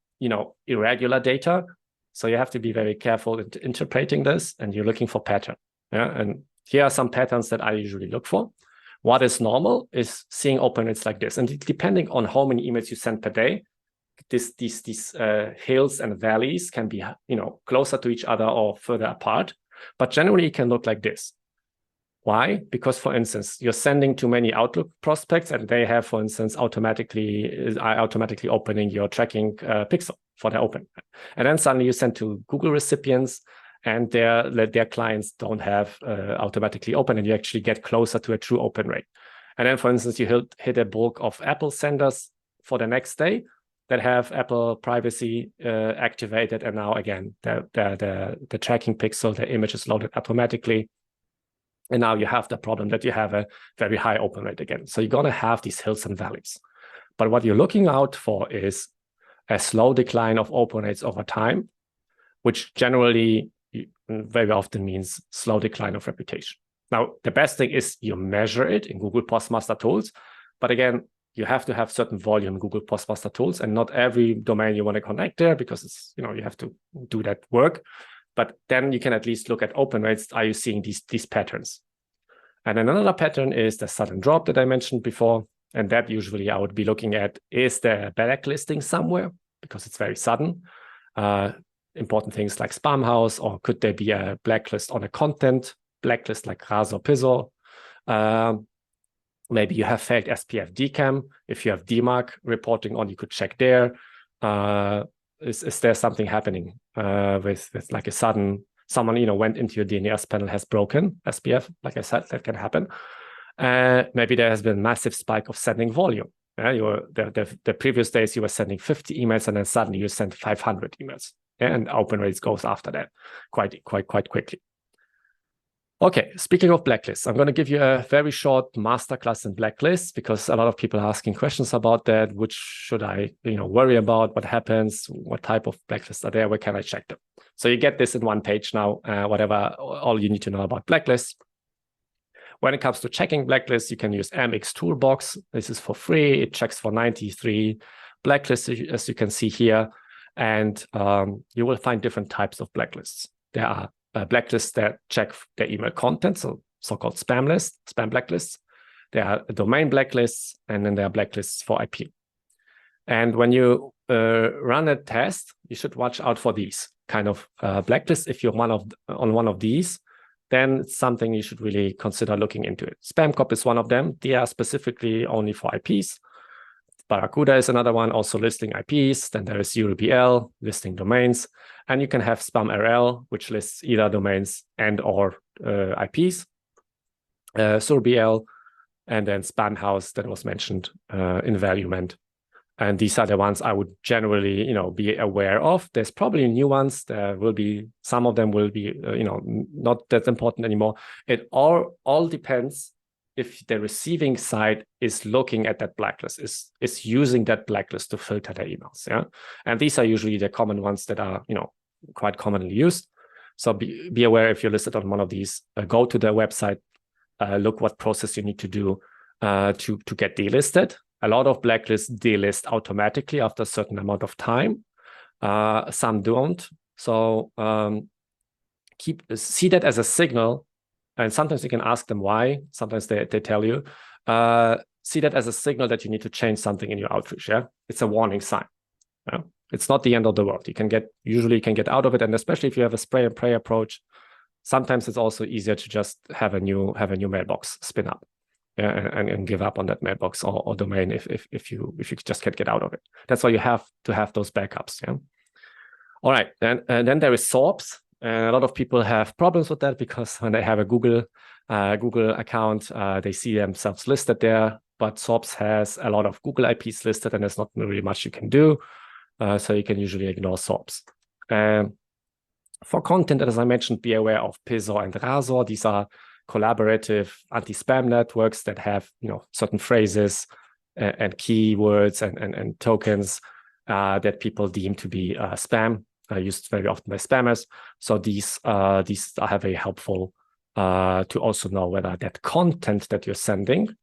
irregular data. So you have to be very careful in interpreting this, and you're looking for pattern. Yeah. And here are some patterns that I usually look for. What is normal is seeing open rates like this. And depending on how many emails you send per day, these hills and valleys can be, closer to each other or further apart. But generally, it can look like this. Why? Because, for instance, you're sending to many Outlook prospects, and they have, for instance, automatically opening your tracking pixel for their open. And then suddenly you send to Google recipients, and their clients don't have automatically open, and you actually get closer to a true open rate. And then, for instance, you hit a bulk of Apple senders for the next day that have Apple privacy activated, and now again the tracking pixel, the image is loaded automatically, and now you have the problem that you have a very high open rate again. So you're going to have these hills and valleys, but what you're looking out for is a slow decline of open rates over time, which generally very often means slow decline of reputation. Now, the best thing is you measure it in Google Postmaster tools, but again, you have to have certain volume in Google Postmaster tools, and not every domain you want to connect there because it's, you have to do that work. But then you can at least look at open rates. Are you seeing these patterns? And then another pattern is the sudden drop that I mentioned before. And that usually I would be looking at, is there a blacklisting somewhere? Because it's very sudden. Important things like spam house, or could there be a blacklist on a content blacklist like RAS or PISO? Maybe you have failed SPF DCAM. If you have DMARC reporting on, you could check there. Is there something happening with like a sudden, someone went into your DNS panel, has broken SPF? Like I said, that can happen. Maybe there has been a massive spike of sending volume. The previous days you were sending 50 emails, and then suddenly you send 500 emails, and open rates goes after that quite quickly. Okay, speaking of blacklists, I'm going to give you a very short masterclass in blacklists, because a lot of people are asking questions about that. Which should I worry about? What happens? What type of blacklists are there? Where can I check them? So you get this in one page now, all you need to know about blacklists. When it comes to checking blacklists, you can use MX Toolbox. This is for free. It checks for 93 blacklists, as you can see here. And you will find different types of blacklists. There are blacklists that check the email content, so-called spam blacklists. There are domain blacklists, and then there are blacklists for IP. And when you run a test, you should watch out for these kind of blacklists. If you're on one of these, then it's something you should really consider looking into it. SpamCop is one of them. They are specifically only for IPs. Barracuda is another one, also listing IPs. Then there is URBL, listing domains. And you can have SpamRL, which lists either domains and or IPs. SurBL, and then Spanhouse that was mentioned in Valuement. And these are the ones I would generally, be aware of. There's probably new ones. There will be, some of them will be, not that important anymore. It all depends if the receiving side is looking at that blacklist, is using that blacklist to filter their emails. Yeah, and these are usually the common ones that are, quite commonly used. So be aware if you're listed on one of these. Go to their website, look what process you need to do to get delisted. A lot of blacklists delist automatically after a certain amount of time. Some don't. So see that as a signal. And sometimes you can ask them why. Sometimes they tell you. See that as a signal that you need to change something in your outreach. Yeah, it's a warning sign. Yeah? It's not the end of the world. Usually you can get out of it, and especially if you have a spray and pray approach, sometimes it's also easier to just have a new mailbox spin up. And give up on that mailbox or domain if you just can't get out of it. That's why you have to have those backups. Yeah. All right. Then there is SORPs, and a lot of people have problems with that, because when they have a Google account, they see themselves listed there. But SORPs has a lot of Google IPs listed, and there's not really much you can do. So you can usually ignore SORPs. For content, as I mentioned, be aware of PISO and Razor. These are collaborative anti-spam networks that have certain phrases and keywords and tokens that people deem to be spam, used very often by spammers. So these are very helpful to also know whether that content that you're sending,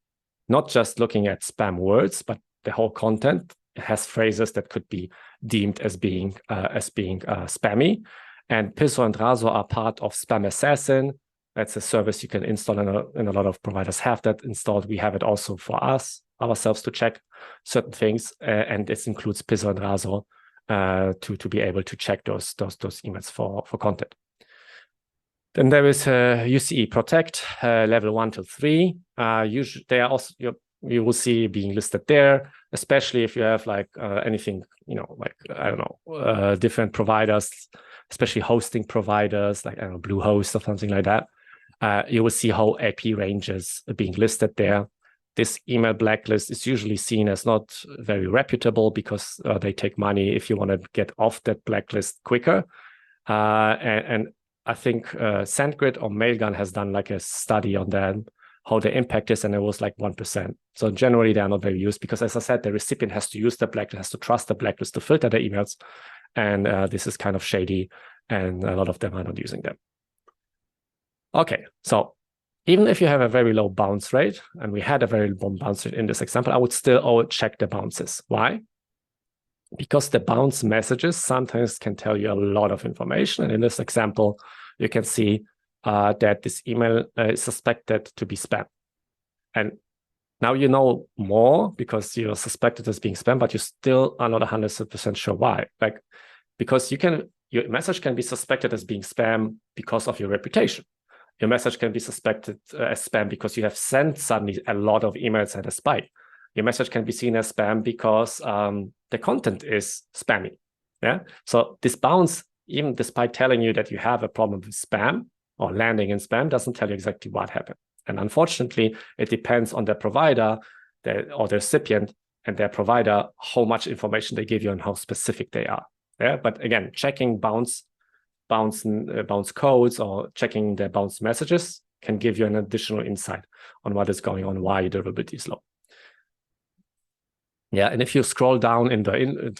not just looking at spam words, but the whole content has phrases that could be deemed as being spammy. And PISO and Razor are part of Spam Assassin. That's a service you can install, and a lot of providers have that installed. We have it also for ourselves to check certain things, and this includes PISO and Razor to be able to check those emails for content. Then there is UCE Protect level 1 to 3. Usually they are also you will see being listed there, especially if you have like anything like I don't know different providers, especially hosting providers like Bluehost or something like that. You will see whole IP ranges being listed there. This email blacklist is usually seen as not very reputable, because they take money if you want to get off that blacklist quicker. And I think SendGrid or Mailgun has done like a study on that, how the impact is, and it was like 1%. So generally they are not very used, because as I said, the recipient has to use the blacklist, has to trust the blacklist to filter their emails. And this is kind of shady, and a lot of them are not using them. Okay, so even if you have a very low bounce rate, and we had a very low bounce rate in this example, I would still check the bounces. Why? Because the bounce messages sometimes can tell you a lot of information. And in this example, you can see that this email is suspected to be spam. And now you know more because you're suspected as being spam, but you still are not 100% sure why. Like, because your message can be suspected as being spam because of your reputation. Your message can be suspected as spam because you have sent suddenly a lot of emails and a spike. Your message can be seen as spam because the content is spammy. Yeah. So this bounce, even despite telling you that you have a problem with spam or landing in spam, doesn't tell you exactly what happened. And unfortunately, it depends on the provider or the recipient and their provider, how much information they give you and how specific they are. Yeah. But again, checking bounce codes or checking the bounce messages can give you an additional insight on what is going on, why your deliverability is low. Yeah, and if you scroll down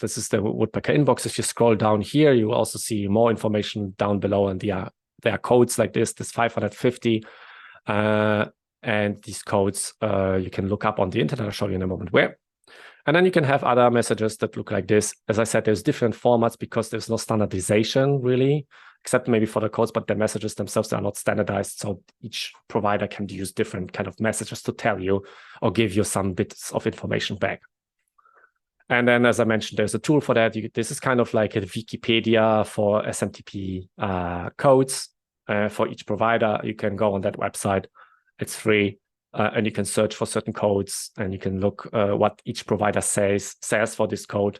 this is the Woodpecker inbox. If you scroll down here, you will also see more information down below, and there are codes like this 550, and these codes you can look up on the internet. I'll show you in a moment where. And then you can have other messages that look like this. As I said, there's different formats because there's no standardization really, except maybe for the codes, but the messages themselves are not standardized. So each provider can use different kind of messages to tell you or give you some bits of information back. And then, as I mentioned, there's a tool for that. This is kind of like a Wikipedia for SMTP codes for each provider. You can go on that website. It's free. And you can search for certain codes, and you can look what each provider says for this code.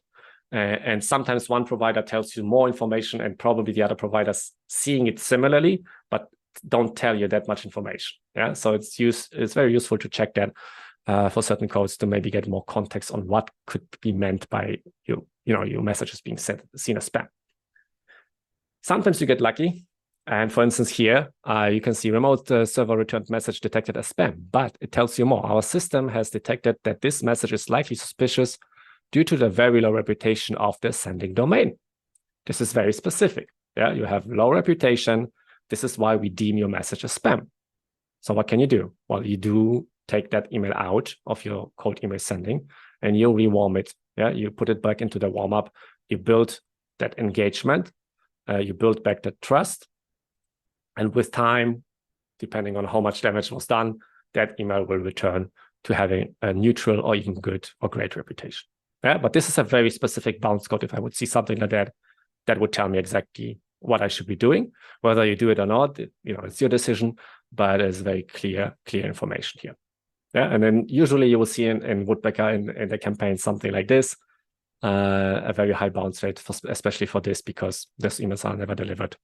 And sometimes one provider tells you more information, and probably the other providers seeing it similarly, but don't tell you that much information. Yeah, so it's very useful to check that for certain codes to maybe get more context on what could be meant by your messages being seen as spam. Sometimes you get lucky. And for instance, here, you can see remote server returned message detected as spam, but it tells you more. Our system has detected that this message is likely suspicious due to the very low reputation of the sending domain. This is very specific. Yeah, you have low reputation. This is why we deem your message as spam. So what can you do? Well, you do take that email out of your cold email sending, and you rewarm it. Yeah, you put it back into the warm-up. You build that engagement. You build back that trust. And with time, depending on how much damage was done, that email will return to having a neutral or even good or great reputation. Yeah, but this is a very specific bounce code. If I would see something like that, that would tell me exactly what I should be doing. Whether you do it or not, it's your decision, but it's very clear information here. Yeah, and then usually you will see in Woodpecker in the campaign something like this, a very high bounce rate, especially for this, because these emails are never delivered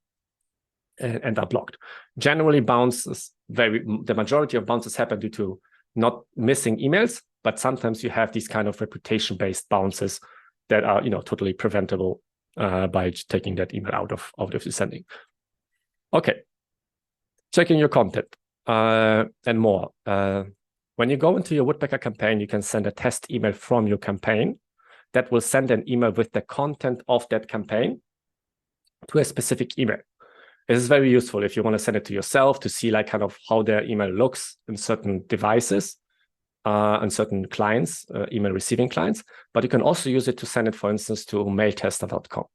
and are blocked. Generally, the majority of bounces happen due to not missing emails, but sometimes you have these kind of reputation-based bounces that are totally preventable by taking that email out of the sending. Okay, checking your content and more. When you go into your Woodpecker campaign, you can send a test email from your campaign that will send an email with the content of that campaign to a specific email. This is very useful if you want to send it to yourself to see like kind of how their email looks in certain devices and certain clients, email receiving clients. But you can also use it to send it, for instance, to mailtester.co.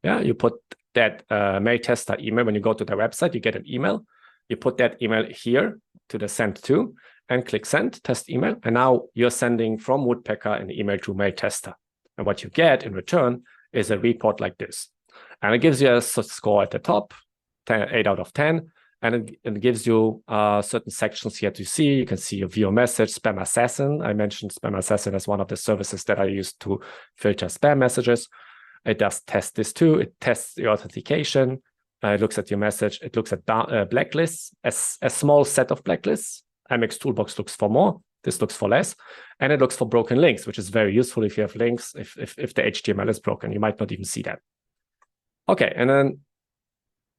Yeah, you put that mailtester email when you go to their website, you get an email. You put that email here to the send to and click send test email. And now you're sending from Woodpecker an email to mailtester. And what you get in return is a report like this. And it gives you a score at the top, 8 out of 10, and it gives you certain sections here to see. You can see your view message, Spam Assassin. I mentioned Spam Assassin as one of the services that I use to filter spam messages. It does test this too. It tests your authentication. It looks at your message. It looks at blacklists, a small set of blacklists. MX Toolbox looks for more. This looks for less. And it looks for broken links, which is very useful if you have links. If the HTML is broken, you might not even see that. Okay, and then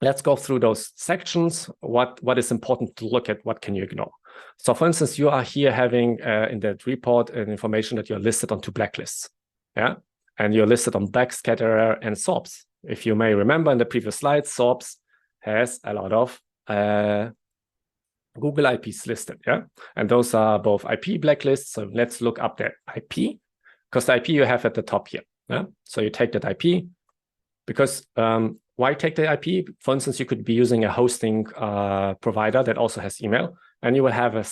let's go through those sections. What is important to look at? What can you ignore? So for instance, you are here having in that report information that you're listed on 2 blacklists. Yeah, and you're listed on Backscatterer and SORBs. If you may remember in the previous slide, SORBs has a lot of Google IPs listed. Yeah, and those are both IP blacklists. So let's look up the IP, because the IP you have at the top here. Yeah, so you take that IP because why take the IP? For instance, you could be using a hosting provider that also has email, and you will have a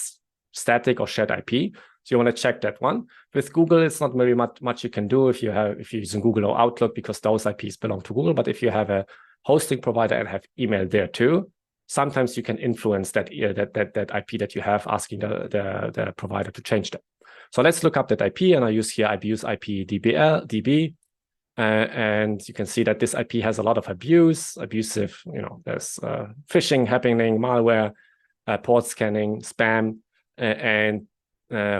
static or shared IP. So you want to check that one. With Google, it's not very much you can do if you're using Google or Outlook, because those IPs belong to Google. But if you have a hosting provider and have email there too, sometimes you can influence that IP that you have, asking the provider to change that. So let's look up that IP, and I use here abuse IP DB. And you can see that this IP has a lot of abusive, there's phishing happening, malware, port scanning, spam, and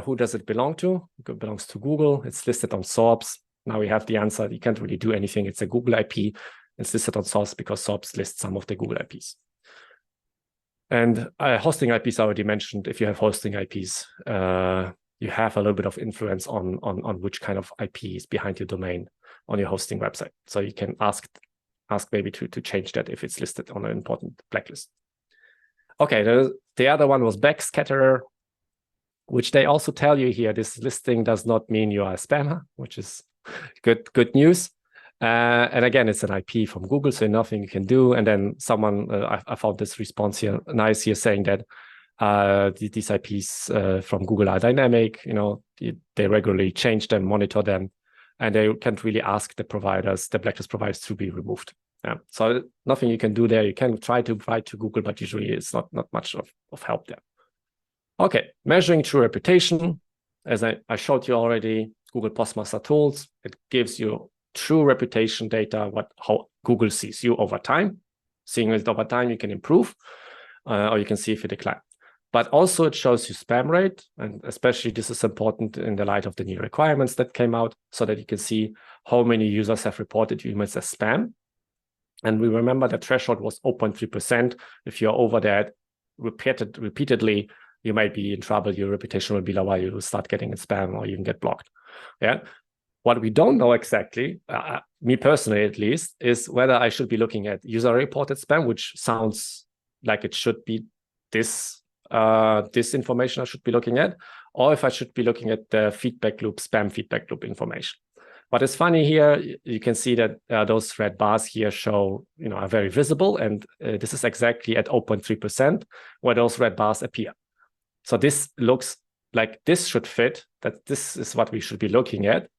who does it belong to? It belongs to Google. It's listed on SORBS. Now we have the answer. You can't really do anything. It's a Google IP. It's listed on SORBS because SORBS lists some of the Google IPs. And hosting IPs I already mentioned. If you have hosting IPs, you have a little bit of influence on which kind of IP is behind your domain on your hosting website. So you can ask maybe to change that if it's listed on an important blacklist. Okay, the other one was backscatterer, which they also tell you here, this listing does not mean you are a spammer, which is good news. And again, it's an IP from Google, so nothing you can do. And then someone, I found this response here, nice here, saying that these IPs from Google are dynamic. They regularly change them, monitor them, and they can't really ask the blacklist providers to be removed. Yeah. So nothing you can do there. You can try to write to Google, but usually it's not much of help there. Okay, measuring true reputation. As I showed you already, Google Postmaster Tools, it gives you true reputation data, how Google sees you over time. Seeing it over time, you can improve, or you can see if you decline. But also it shows you spam rate, and especially this is important in the light of the new requirements that came out, so that you can see how many users have reported you emails as spam. And we remember the threshold was 0.3%. If you're over that repeatedly, you might be in trouble. Your reputation will be lower. You will start getting in spam, or you can get blocked. Yeah. What we don't know exactly, me personally at least, is whether I should be looking at user-reported spam, which sounds like it should be this information I should be looking at, or if I should be looking at the feedback loop, spam feedback loop information. What is funny here, you can see that those red bars here show, are very visible, and this is exactly at 0.3% where those red bars appear. So this looks like this should fit, that this is what we should be looking at,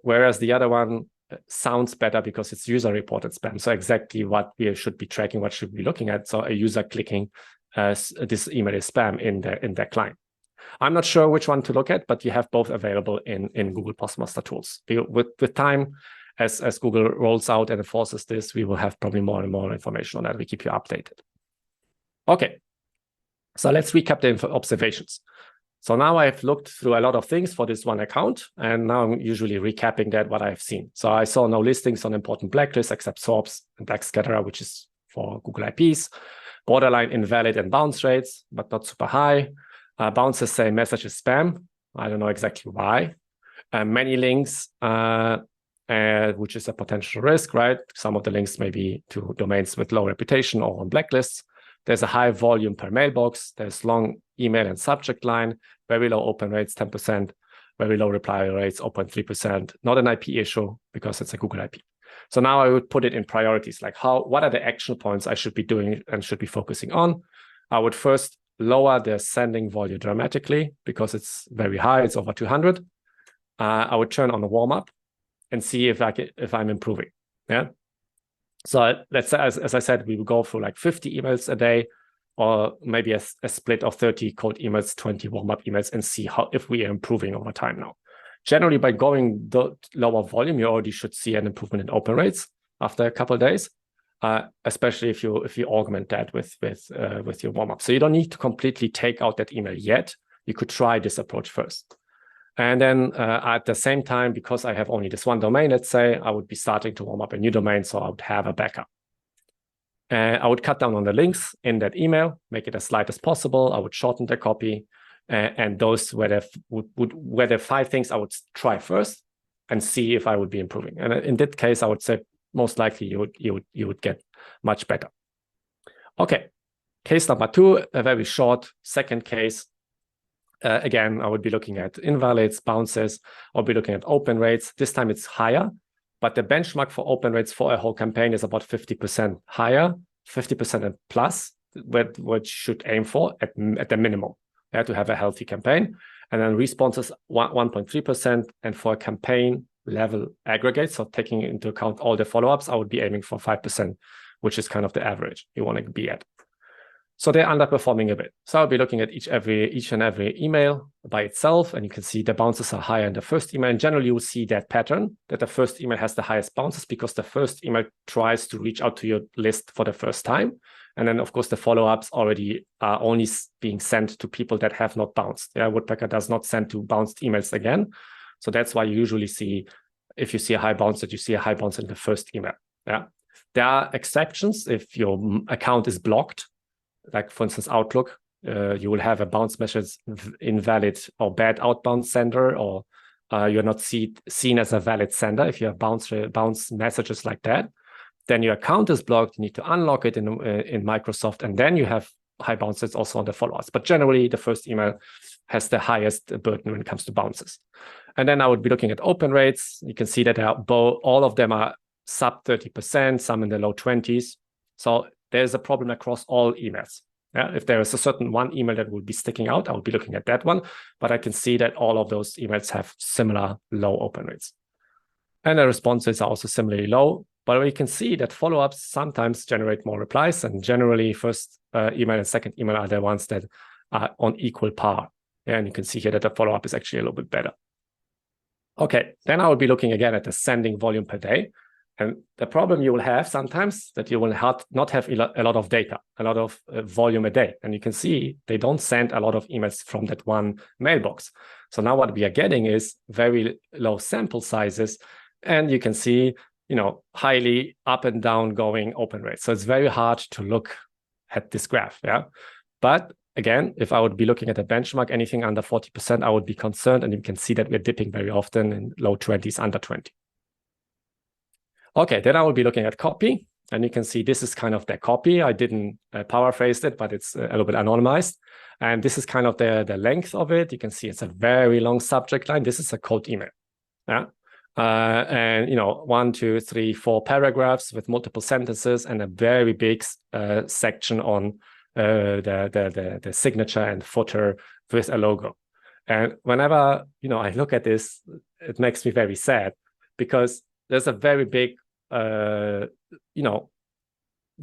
whereas the other one sounds better because it's user-reported spam. So exactly what we should be tracking, what should we be looking at. So a user clicking this email is spam in their client. I'm not sure which one to look at, but you have both available in Google Postmaster Tools. With time, as Google rolls out and enforces this, we will have probably more and more information on that. We keep you updated. Okay, so let's recap the observations. So now I've looked through a lot of things for this one account, and now I'm usually recapping what I've seen. So I saw no listings on important blacklists except SORBS and backscatterer, which is for Google IPs. Borderline invalid and bounce rates, but not super high. Bounces say message is spam. I don't know exactly why. Many links, which is a potential risk, right? Some of the links may be to domains with low reputation or on blacklists. There's a high volume per mailbox. There's long email and subject line, very low open rates, 10%, very low reply rates, 0.3%. Not an IP issue because it's a Google IP. So now I would put it in priorities, like what are the action points I should be doing and should be focusing on? I would first lower the sending volume dramatically because it's very high, it's over 200. I would turn on the warm-up and see if I'm improving. Yeah. So let's say, as I said, we will go through like 50 emails a day, or maybe a split of 30 cold emails, 20 warm-up emails, and see if we are improving over time now. Generally, by going the lower volume, you already should see an improvement in open rates after a couple of days, especially if you augment that with your warm-up. So you don't need to completely take out that email yet. You could try this approach first. And then at the same time, because I have only this one domain, let's say, I would be starting to warm up a new domain, so I would have a backup. I would cut down on the links in that email, make it as light as possible. I would shorten the copy, and those were the 5 things I would try first and see if I would be improving. And in that case, I would say most likely you would get much better. Okay, case number 2, a very short second case. Again, I would be looking at invalids, bounces. I'll be looking at open rates. This time it's higher, but the benchmark for open rates for a whole campaign is about 50% higher, 50% and plus, what you should aim for at the minimum, to have a healthy campaign. And then responses 1.3%, and for a campaign level aggregate, so taking into account all the follow-ups, I would be aiming for 5%, which is kind of the average you want to be at. So they're underperforming a bit. So I'll be looking at each and every email by itself, and you can see the bounces are higher in the first email. And generally, you will see that pattern, that the first email has the highest bounces because the first email tries to reach out to your list for the first time. And then, of course, the follow-ups already are only being sent to people that have not bounced. Yeah, Woodpecker does not send to bounced emails again. So that's why you usually see, if you see a high bounce, that you see a high bounce in the first email. Yeah, there are exceptions if your account is blocked. Like, for instance, Outlook, you will have a bounce message invalid or bad outbound sender, or you're not seen as a valid sender. If you have bounce messages like that, then your account is blocked. You need to unlock it in Microsoft, and then you have high bounces also on the follow-ups. But generally, the first email has the highest burden when it comes to bounces. And then I would be looking at open rates. You can see that all of them are sub 30%, some in the low 20s. So there's a problem across all emails. Yeah, if there is a certain one email that will be sticking out, I will be looking at that one. But I can see that all of those emails have similar low open rates. And the responses are also similarly low. But we can see that follow-ups sometimes generate more replies. And generally, first email and second email are the ones that are on equal par. Yeah, and you can see here that the follow-up is actually a little bit better. Okay, then I will be looking again at the sending volume per day. And the problem you will have sometimes that you will not have a lot of data, a lot of volume a day. And you can see they don't send a lot of emails from that one mailbox. So now what we are getting is very low sample sizes. And you can see, highly up and down going open rates. So it's very hard to look at this graph. Yeah. But again, if I would be looking at a benchmark, anything under 40%, I would be concerned. And you can see that we're dipping very often in low 20s, under 20. Okay, then I will be looking at copy, and you can see this is kind of the copy. I didn't paraphrase it, but it's a little bit anonymized. And this is kind of the length of it. You can see it's a very long subject line. This is a cold email. Yeah. And 1, 2, 3, 4 paragraphs with multiple sentences and a very big section on the signature and footer with a logo. And whenever I look at this, it makes me very sad because there's a very big they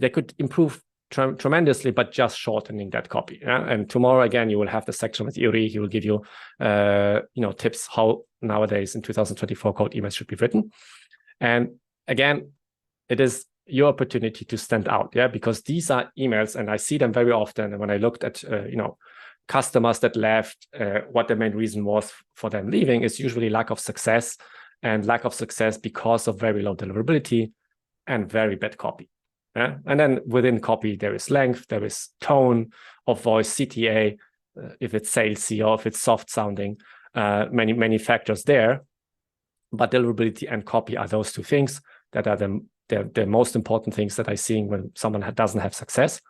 could improve tremendously, but just shortening that copy. Yeah? And tomorrow, again, you will have the section with Yuri. He will give you, tips how nowadays in 2024 cold emails should be written. And again, it is your opportunity to stand out. Yeah, because these are emails, and I see them very often. And when I looked at, customers that left, what the main reason was for them leaving is usually lack of success. And lack of success because of very low deliverability and very bad copy. Yeah? And then within copy, there is length, there is tone of voice, CTA, if it's salesy or if it's soft sounding, many factors there. But deliverability and copy are those two things that are the most important things that I'm seeing when someone doesn't have success.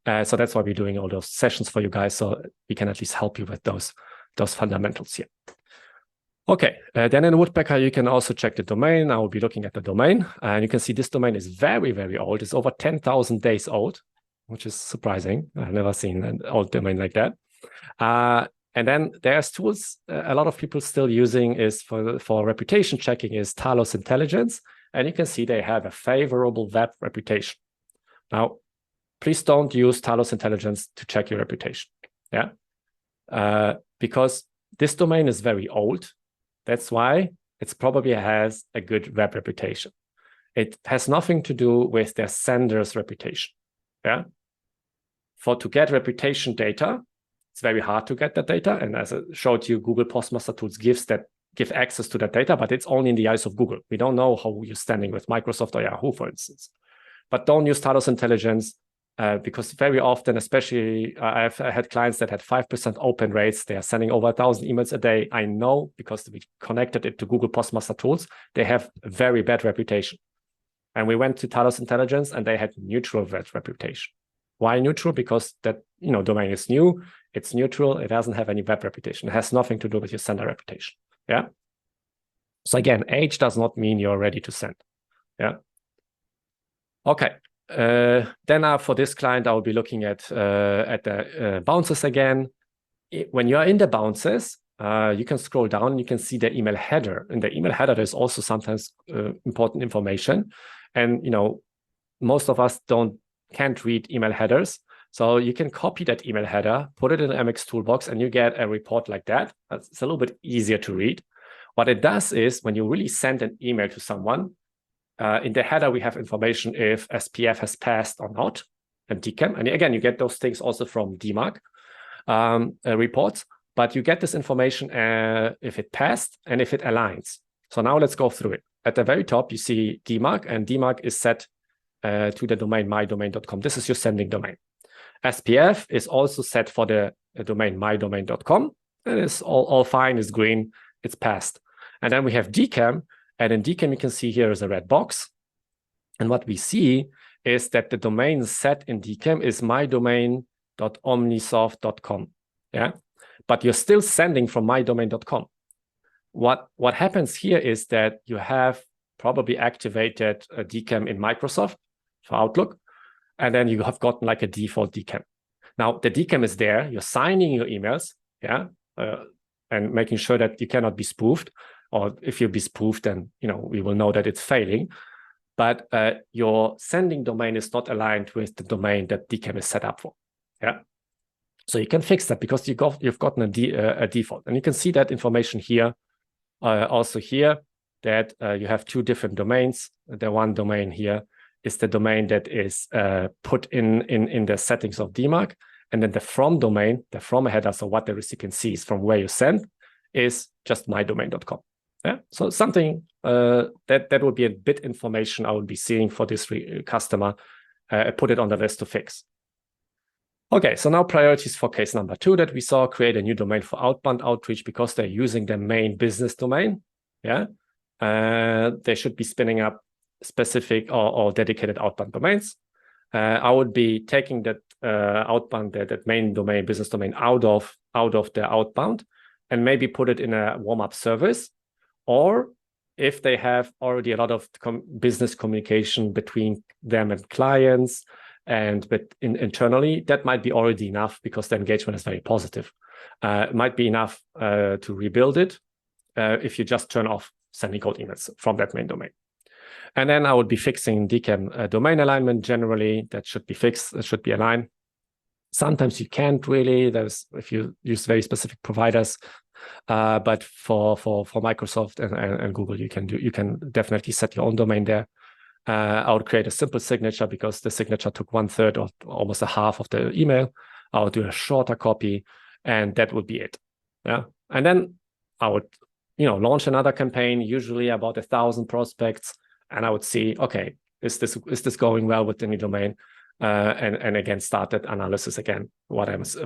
So that's why we're doing all those sessions for you guys, so we can at least help you with those fundamentals here. Okay, then in Woodpecker, you can also check the domain. I will be looking at the domain. And you can see this domain is very, very old. It's over 10,000 days old, which is surprising. I've never seen an old domain like that. And then there's tools a lot of people still using is for reputation checking is Talos Intelligence. And you can see they have a favorable web reputation. Now, please don't use Talos Intelligence to check your reputation. Yeah, because this domain is very old. That's why it probably has a good web reputation. It has nothing to do with their sender's reputation. Yeah. To get reputation data, it's very hard to get that data. And as I showed you, Google Postmaster Tools give access to that data, but it's only in the eyes of Google. We don't know how you're standing with Microsoft or Yahoo, for instance. But don't use Talos Intelligence. Because very often, especially I've had clients that had 5% open rates. They are sending over 1,000 emails a day. I know because we connected it to Google Postmaster Tools. They have a very bad reputation. And we went to Talos Intelligence and they had neutral web reputation. Why neutral? Because that domain is new. It's neutral. It doesn't have any web reputation. It has nothing to do with your sender reputation. Yeah. So again, age does not mean you're ready to send. Yeah. Okay. Then for this client, I will be looking at the bounces again. When you are in the bounces, you can scroll down and you can see the email header. In the email header, there's also sometimes important information. And most of us can't read email headers. So you can copy that email header, put it in an MX toolbox, and you get a report like that. It's a little bit easier to read. What it does is when you really send an email to someone, in the header, we have information if SPF has passed or not, and DKIM. And again, you get those things also from DMARC reports, but you get this information if it passed and if it aligns. So now let's go through it. At the very top, you see DMARC, and DMARC is set to the domain mydomain.com. This is your sending domain. SPF is also set for the domain mydomain.com. And it's all fine, it's green, it's passed. And then we have DKIM, and in DKIM, you can see here is a red box. And what we see is that the domain set in DKIM is mydomain.omnisoft.com. Yeah, but you're still sending from mydomain.com. What happens here is that you have probably activated a DKIM in Microsoft for Outlook, and then you have gotten like a default DKIM. Now the DKIM is there. You're signing your emails, yeah, and making sure that you cannot be spoofed. Or if you be spoofed, then we will know that it's failing. But your sending domain is not aligned with the domain that DKIM is set up for. Yeah. So you can fix that because you've gotten a default. And you can see that information here, also here, that you have two different domains. The one domain here is the domain that is put in the settings of DMARC. And then the from domain, the from header, so what the recipient sees from where you send, is just mydomain.com. Yeah, so something that would be a bit information I would be seeing for this customer. Put it on the list to fix. Okay, so now priorities for case number 2 that we saw: create a new domain for outbound outreach because they're using the main business domain. Yeah, they should be spinning up specific or dedicated outbound domains. I would be taking that outbound, that main domain, business domain, out of the outbound, and maybe put it in a warm-up service. Or if they have already a lot of business communication between them and clients, but internally, that might be already enough because the engagement is very positive. It might be enough to rebuild it if you just turn off sending cold emails from that main domain. And then I would be fixing DKIM domain alignment generally. That should be fixed, it should be aligned. Sometimes you can't really, if you use very specific providers, but for Microsoft and Google, you can definitely set your own domain there. I would create a simple signature because the signature took 1/3 or almost a half of the email. I would do a shorter copy, and that would be it. Yeah, and then I would launch another campaign, usually about 1,000 prospects, and I would see, okay, is this going well with the new domain? And again, start that analysis again,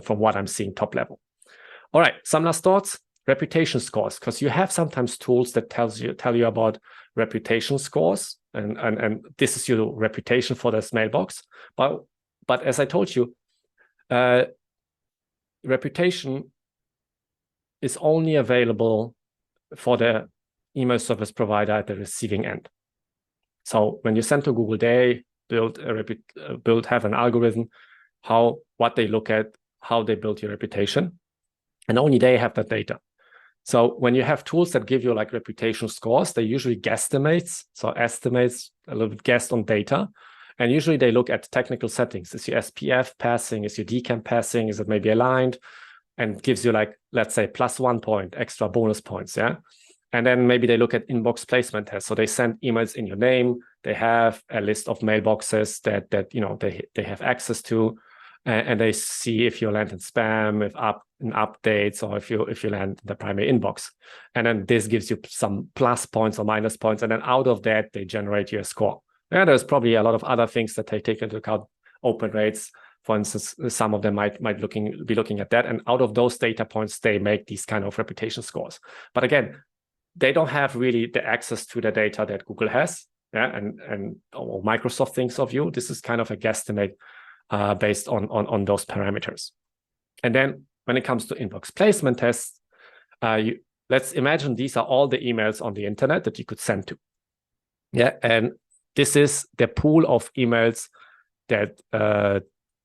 from what I'm seeing top level. All right, some last thoughts. Reputation scores, because you have sometimes tools that tell you about reputation scores, and this is your reputation for this mailbox. But as I told you, reputation is only available for the email service provider at the receiving end. So when you send to Google, they have an algorithm, what they look at, how they build your reputation, and only they have that data. So when you have tools that give you like reputation scores, they usually guesstimates, so estimates a little bit guessed on data. And usually they look at technical settings. Is your SPF passing? Is your DKIM passing? Is it maybe aligned? And gives you like, let's say, +1 point, extra bonus points, yeah? And then maybe they look at inbox placement tests. So they send emails in your name. They have a list of mailboxes that they have access to. And they see if you land in spam, in updates, or if you land in the primary inbox. And then this gives you some plus points or minus points. And then out of that, they generate you a score. And there's probably a lot of other things that they take into account. Open rates, for instance, some of them might be looking at that. And out of those data points, they make these kind of reputation scores. But again, they don't have really the access to the data that Google has, yeah, or Microsoft thinks of you. This is kind of a guesstimate based on those parameters. And then when it comes to inbox placement tests, let's imagine these are all the emails on the internet that you could send to. Yeah, and this is the pool of emails that the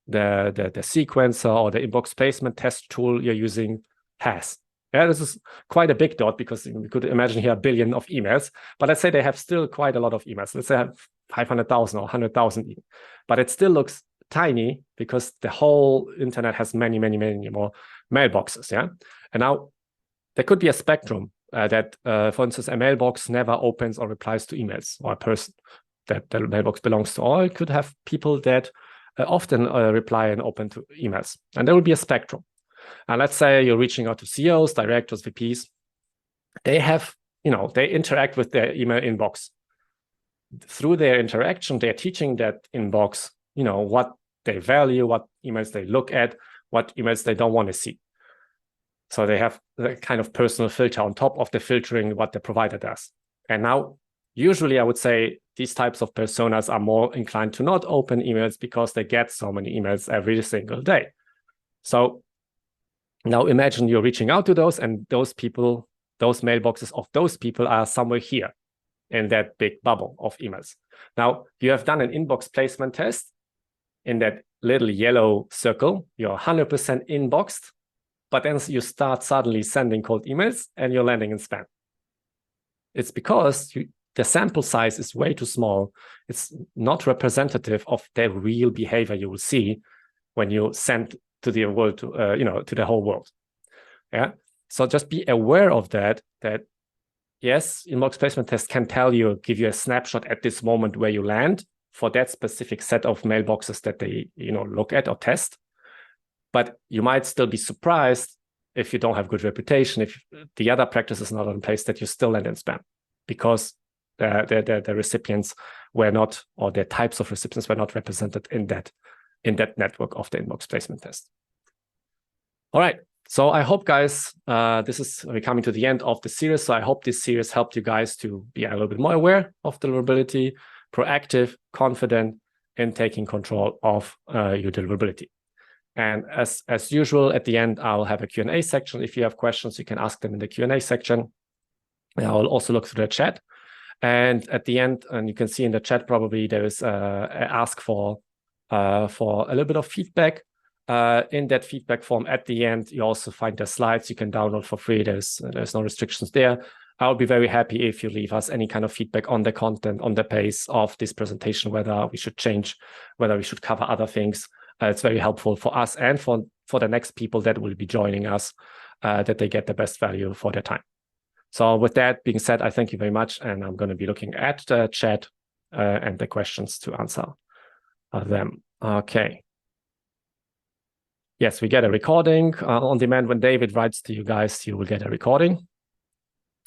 sequencer or the inbox placement test tool you're using has. Yeah, this is quite a big dot because we could imagine here a billion of emails, but let's say they have still quite a lot of emails. Let's say have 500,000 or 100,000 even, but it still looks tiny because the whole internet has many, many, many more mailboxes. Yeah, and now there could be a spectrum that, for instance, a mailbox never opens or replies to emails, or a person that the mailbox belongs to, or it could have people that often reply and open to emails, and there will be a spectrum. And let's say you're reaching out to CEOs, directors, VPs. They have, they interact with their email inbox. Through their interaction, they're teaching that inbox, what they value, what emails they look at, what emails they don't want to see. So they have the kind of personal filter on top of the filtering what the provider does. And now, usually I would say these types of personas are more inclined to not open emails because they get so many emails every single day. So now imagine you're reaching out to those, and those people, those mailboxes of those people are somewhere here in that big bubble of emails. Now you have done an inbox placement test in that little yellow circle. You're 100% inboxed, but then you start suddenly sending cold emails and you're landing in spam. It's because the sample size is way too small. It's not representative of the real behavior you will see when you send to the world, to the whole world. Yeah. So just be aware of that yes, inbox placement test can give you a snapshot at this moment where you land for that specific set of mailboxes that they, look at or test. But you might still be surprised if you don't have good reputation, if the other practice is not in place, that you still land in spam because the recipients were not, or the types of recipients were not represented in that network of the inbox placement test. All right. So I hope, guys, we're coming to the end of the series. So I hope this series helped you guys to be a little bit more aware of deliverability, proactive, confident in taking control of your deliverability. And as usual, at the end, I'll have a Q&A section. If you have questions, you can ask them in the Q&A section. And I'll also look through the chat. And at the end, and you can see in the chat probably there is an ask for a little bit of feedback. In that feedback form at the end, you also find the slides you can download for free. There's no restrictions there. I'll be very happy if you leave us any kind of feedback on the content, on the pace of this presentation, whether we should change, whether we should cover other things. It's very helpful for us and for the next people that will be joining us, that they get the best value for their time. So with that being said, I thank you very much. And I'm going to be looking at the chat and the questions to answer them. Okay. Yes, we get a recording on demand. When David writes to you guys, you will get a recording.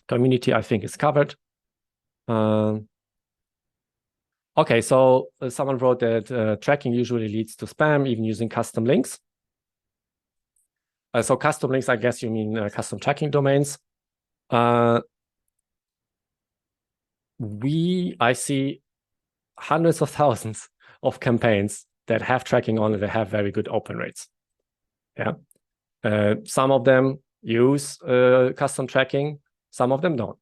Community, I think, is covered. Okay, so someone wrote that tracking usually leads to spam, even using custom links. So custom links, I guess you mean custom tracking domains. I see hundreds of thousands of campaigns that have tracking on it, that have very good open rates. Yeah, some of them use custom tracking, some of them don't.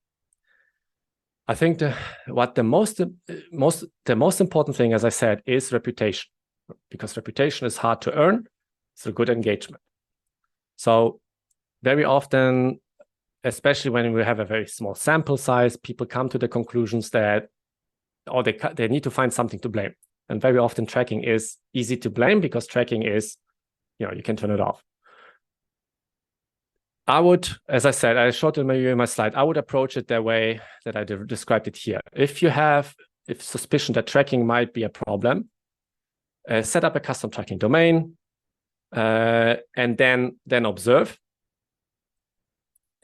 I think the most important thing, as I said, is reputation, because reputation is hard to earn through good engagement. So very often, especially when we have a very small sample size, people come to the conclusions that, or they need to find something to blame. And very often tracking is easy to blame because tracking is, you can turn it off. I would, as I said, I showed it maybe in my slide, I would approach it the way that I described it here. If you have suspicion that tracking might be a problem, set up a custom tracking domain, and then observe.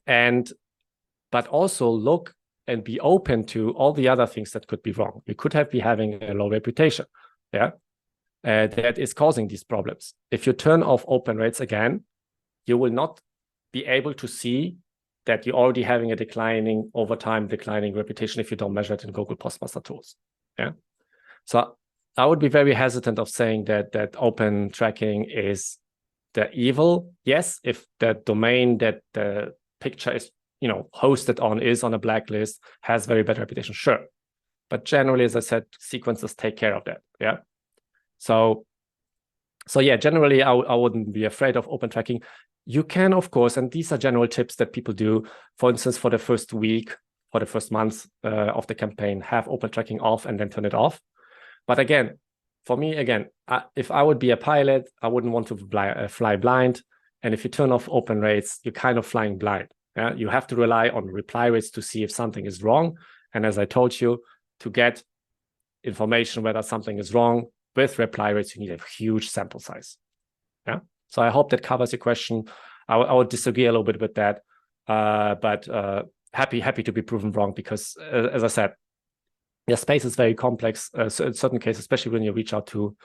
But also look and be open to all the other things that could be wrong. You could be having a low reputation, that is causing these problems. If you turn off open rates again, you will not be able to see that you're already having a declining reputation if you don't measure it in Google Postmaster tools. Yeah. So I would be very hesitant of saying that open tracking is the evil. Yes, if the domain that the picture is, hosted on, is on a blacklist, has very bad reputation, sure. But generally, as I said, sequences take care of that. Yeah. So yeah, generally, I wouldn't be afraid of open tracking. You can, of course, and these are general tips that people do. For instance, for the first week, for the first month of the campaign, have open tracking off and then turn it off. But again, for me, if I would be a pilot, I wouldn't want to fly blind. And if you turn off open rates, you're kind of flying blind. Yeah? You have to rely on reply rates to see if something is wrong. And as I told you, to get information whether something is wrong with reply rates, you need a huge sample size. Yeah. So I hope that covers your question. I would disagree a little bit with that, but happy to be proven wrong, because as I said, the space is very complex. So in certain cases, especially when you reach out to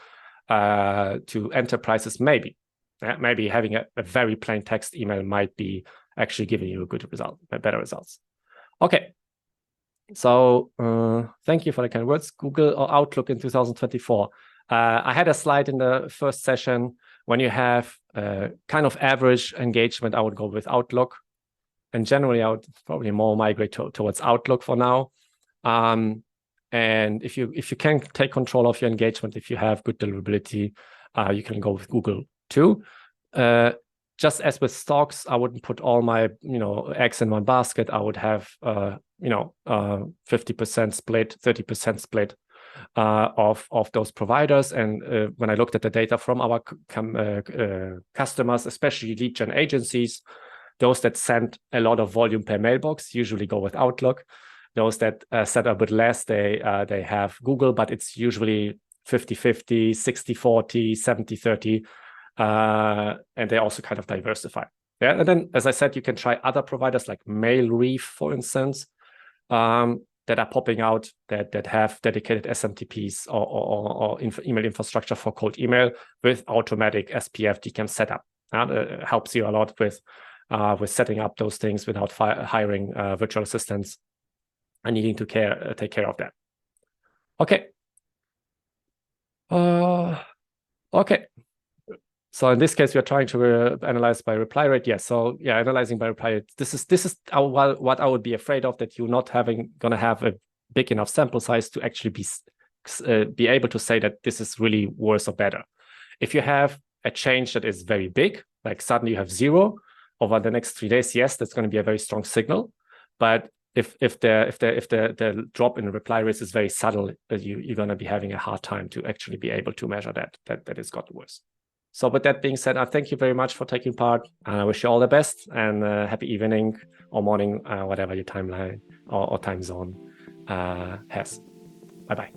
enterprises, maybe having a very plain text email might be actually giving you a good result, better results. Okay. So thank you for the kind words. Google or Outlook in 2024. I had a slide in the first session. When you have kind of average engagement, I would go with Outlook. And generally, I would probably more migrate towards Outlook for now. And if you can take control of your engagement, if you have good deliverability, you can go with Google too. Just as with stocks, I wouldn't put all my eggs in one basket. I would have 50% split, 30% split of those providers. And when I looked at the data from our customers, especially lead gen agencies, those that send a lot of volume per mailbox usually go with Outlook. Those that send a bit less, they have Google, but it's usually 50-50, 60-40, 70-30. And they also kind of diversify. Yeah, and then, as I said, you can try other providers like MailReef, for instance, that are popping out that have dedicated SMTPs or email infrastructure for cold email with automatic SPF DKIM setup. It helps you a lot with setting up those things without hiring virtual assistants and needing to take care of that. Okay. Okay. So in this case, we are trying to analyze by reply rate. Yes. So yeah, analyzing by reply rate. This is what I would be afraid of, that you're not gonna have a big enough sample size to actually be able to say that this is really worse or better. If you have a change that is very big, like suddenly you have 0 over the next 3 days, yes, that's going to be a very strong signal. But if the drop in reply rates is very subtle, you're going to be having a hard time to actually be able to measure that it's gotten worse. So with that being said, I thank you very much for taking part, and I wish you all the best, and happy evening or morning, whatever your timeline or time zone has. Bye-bye.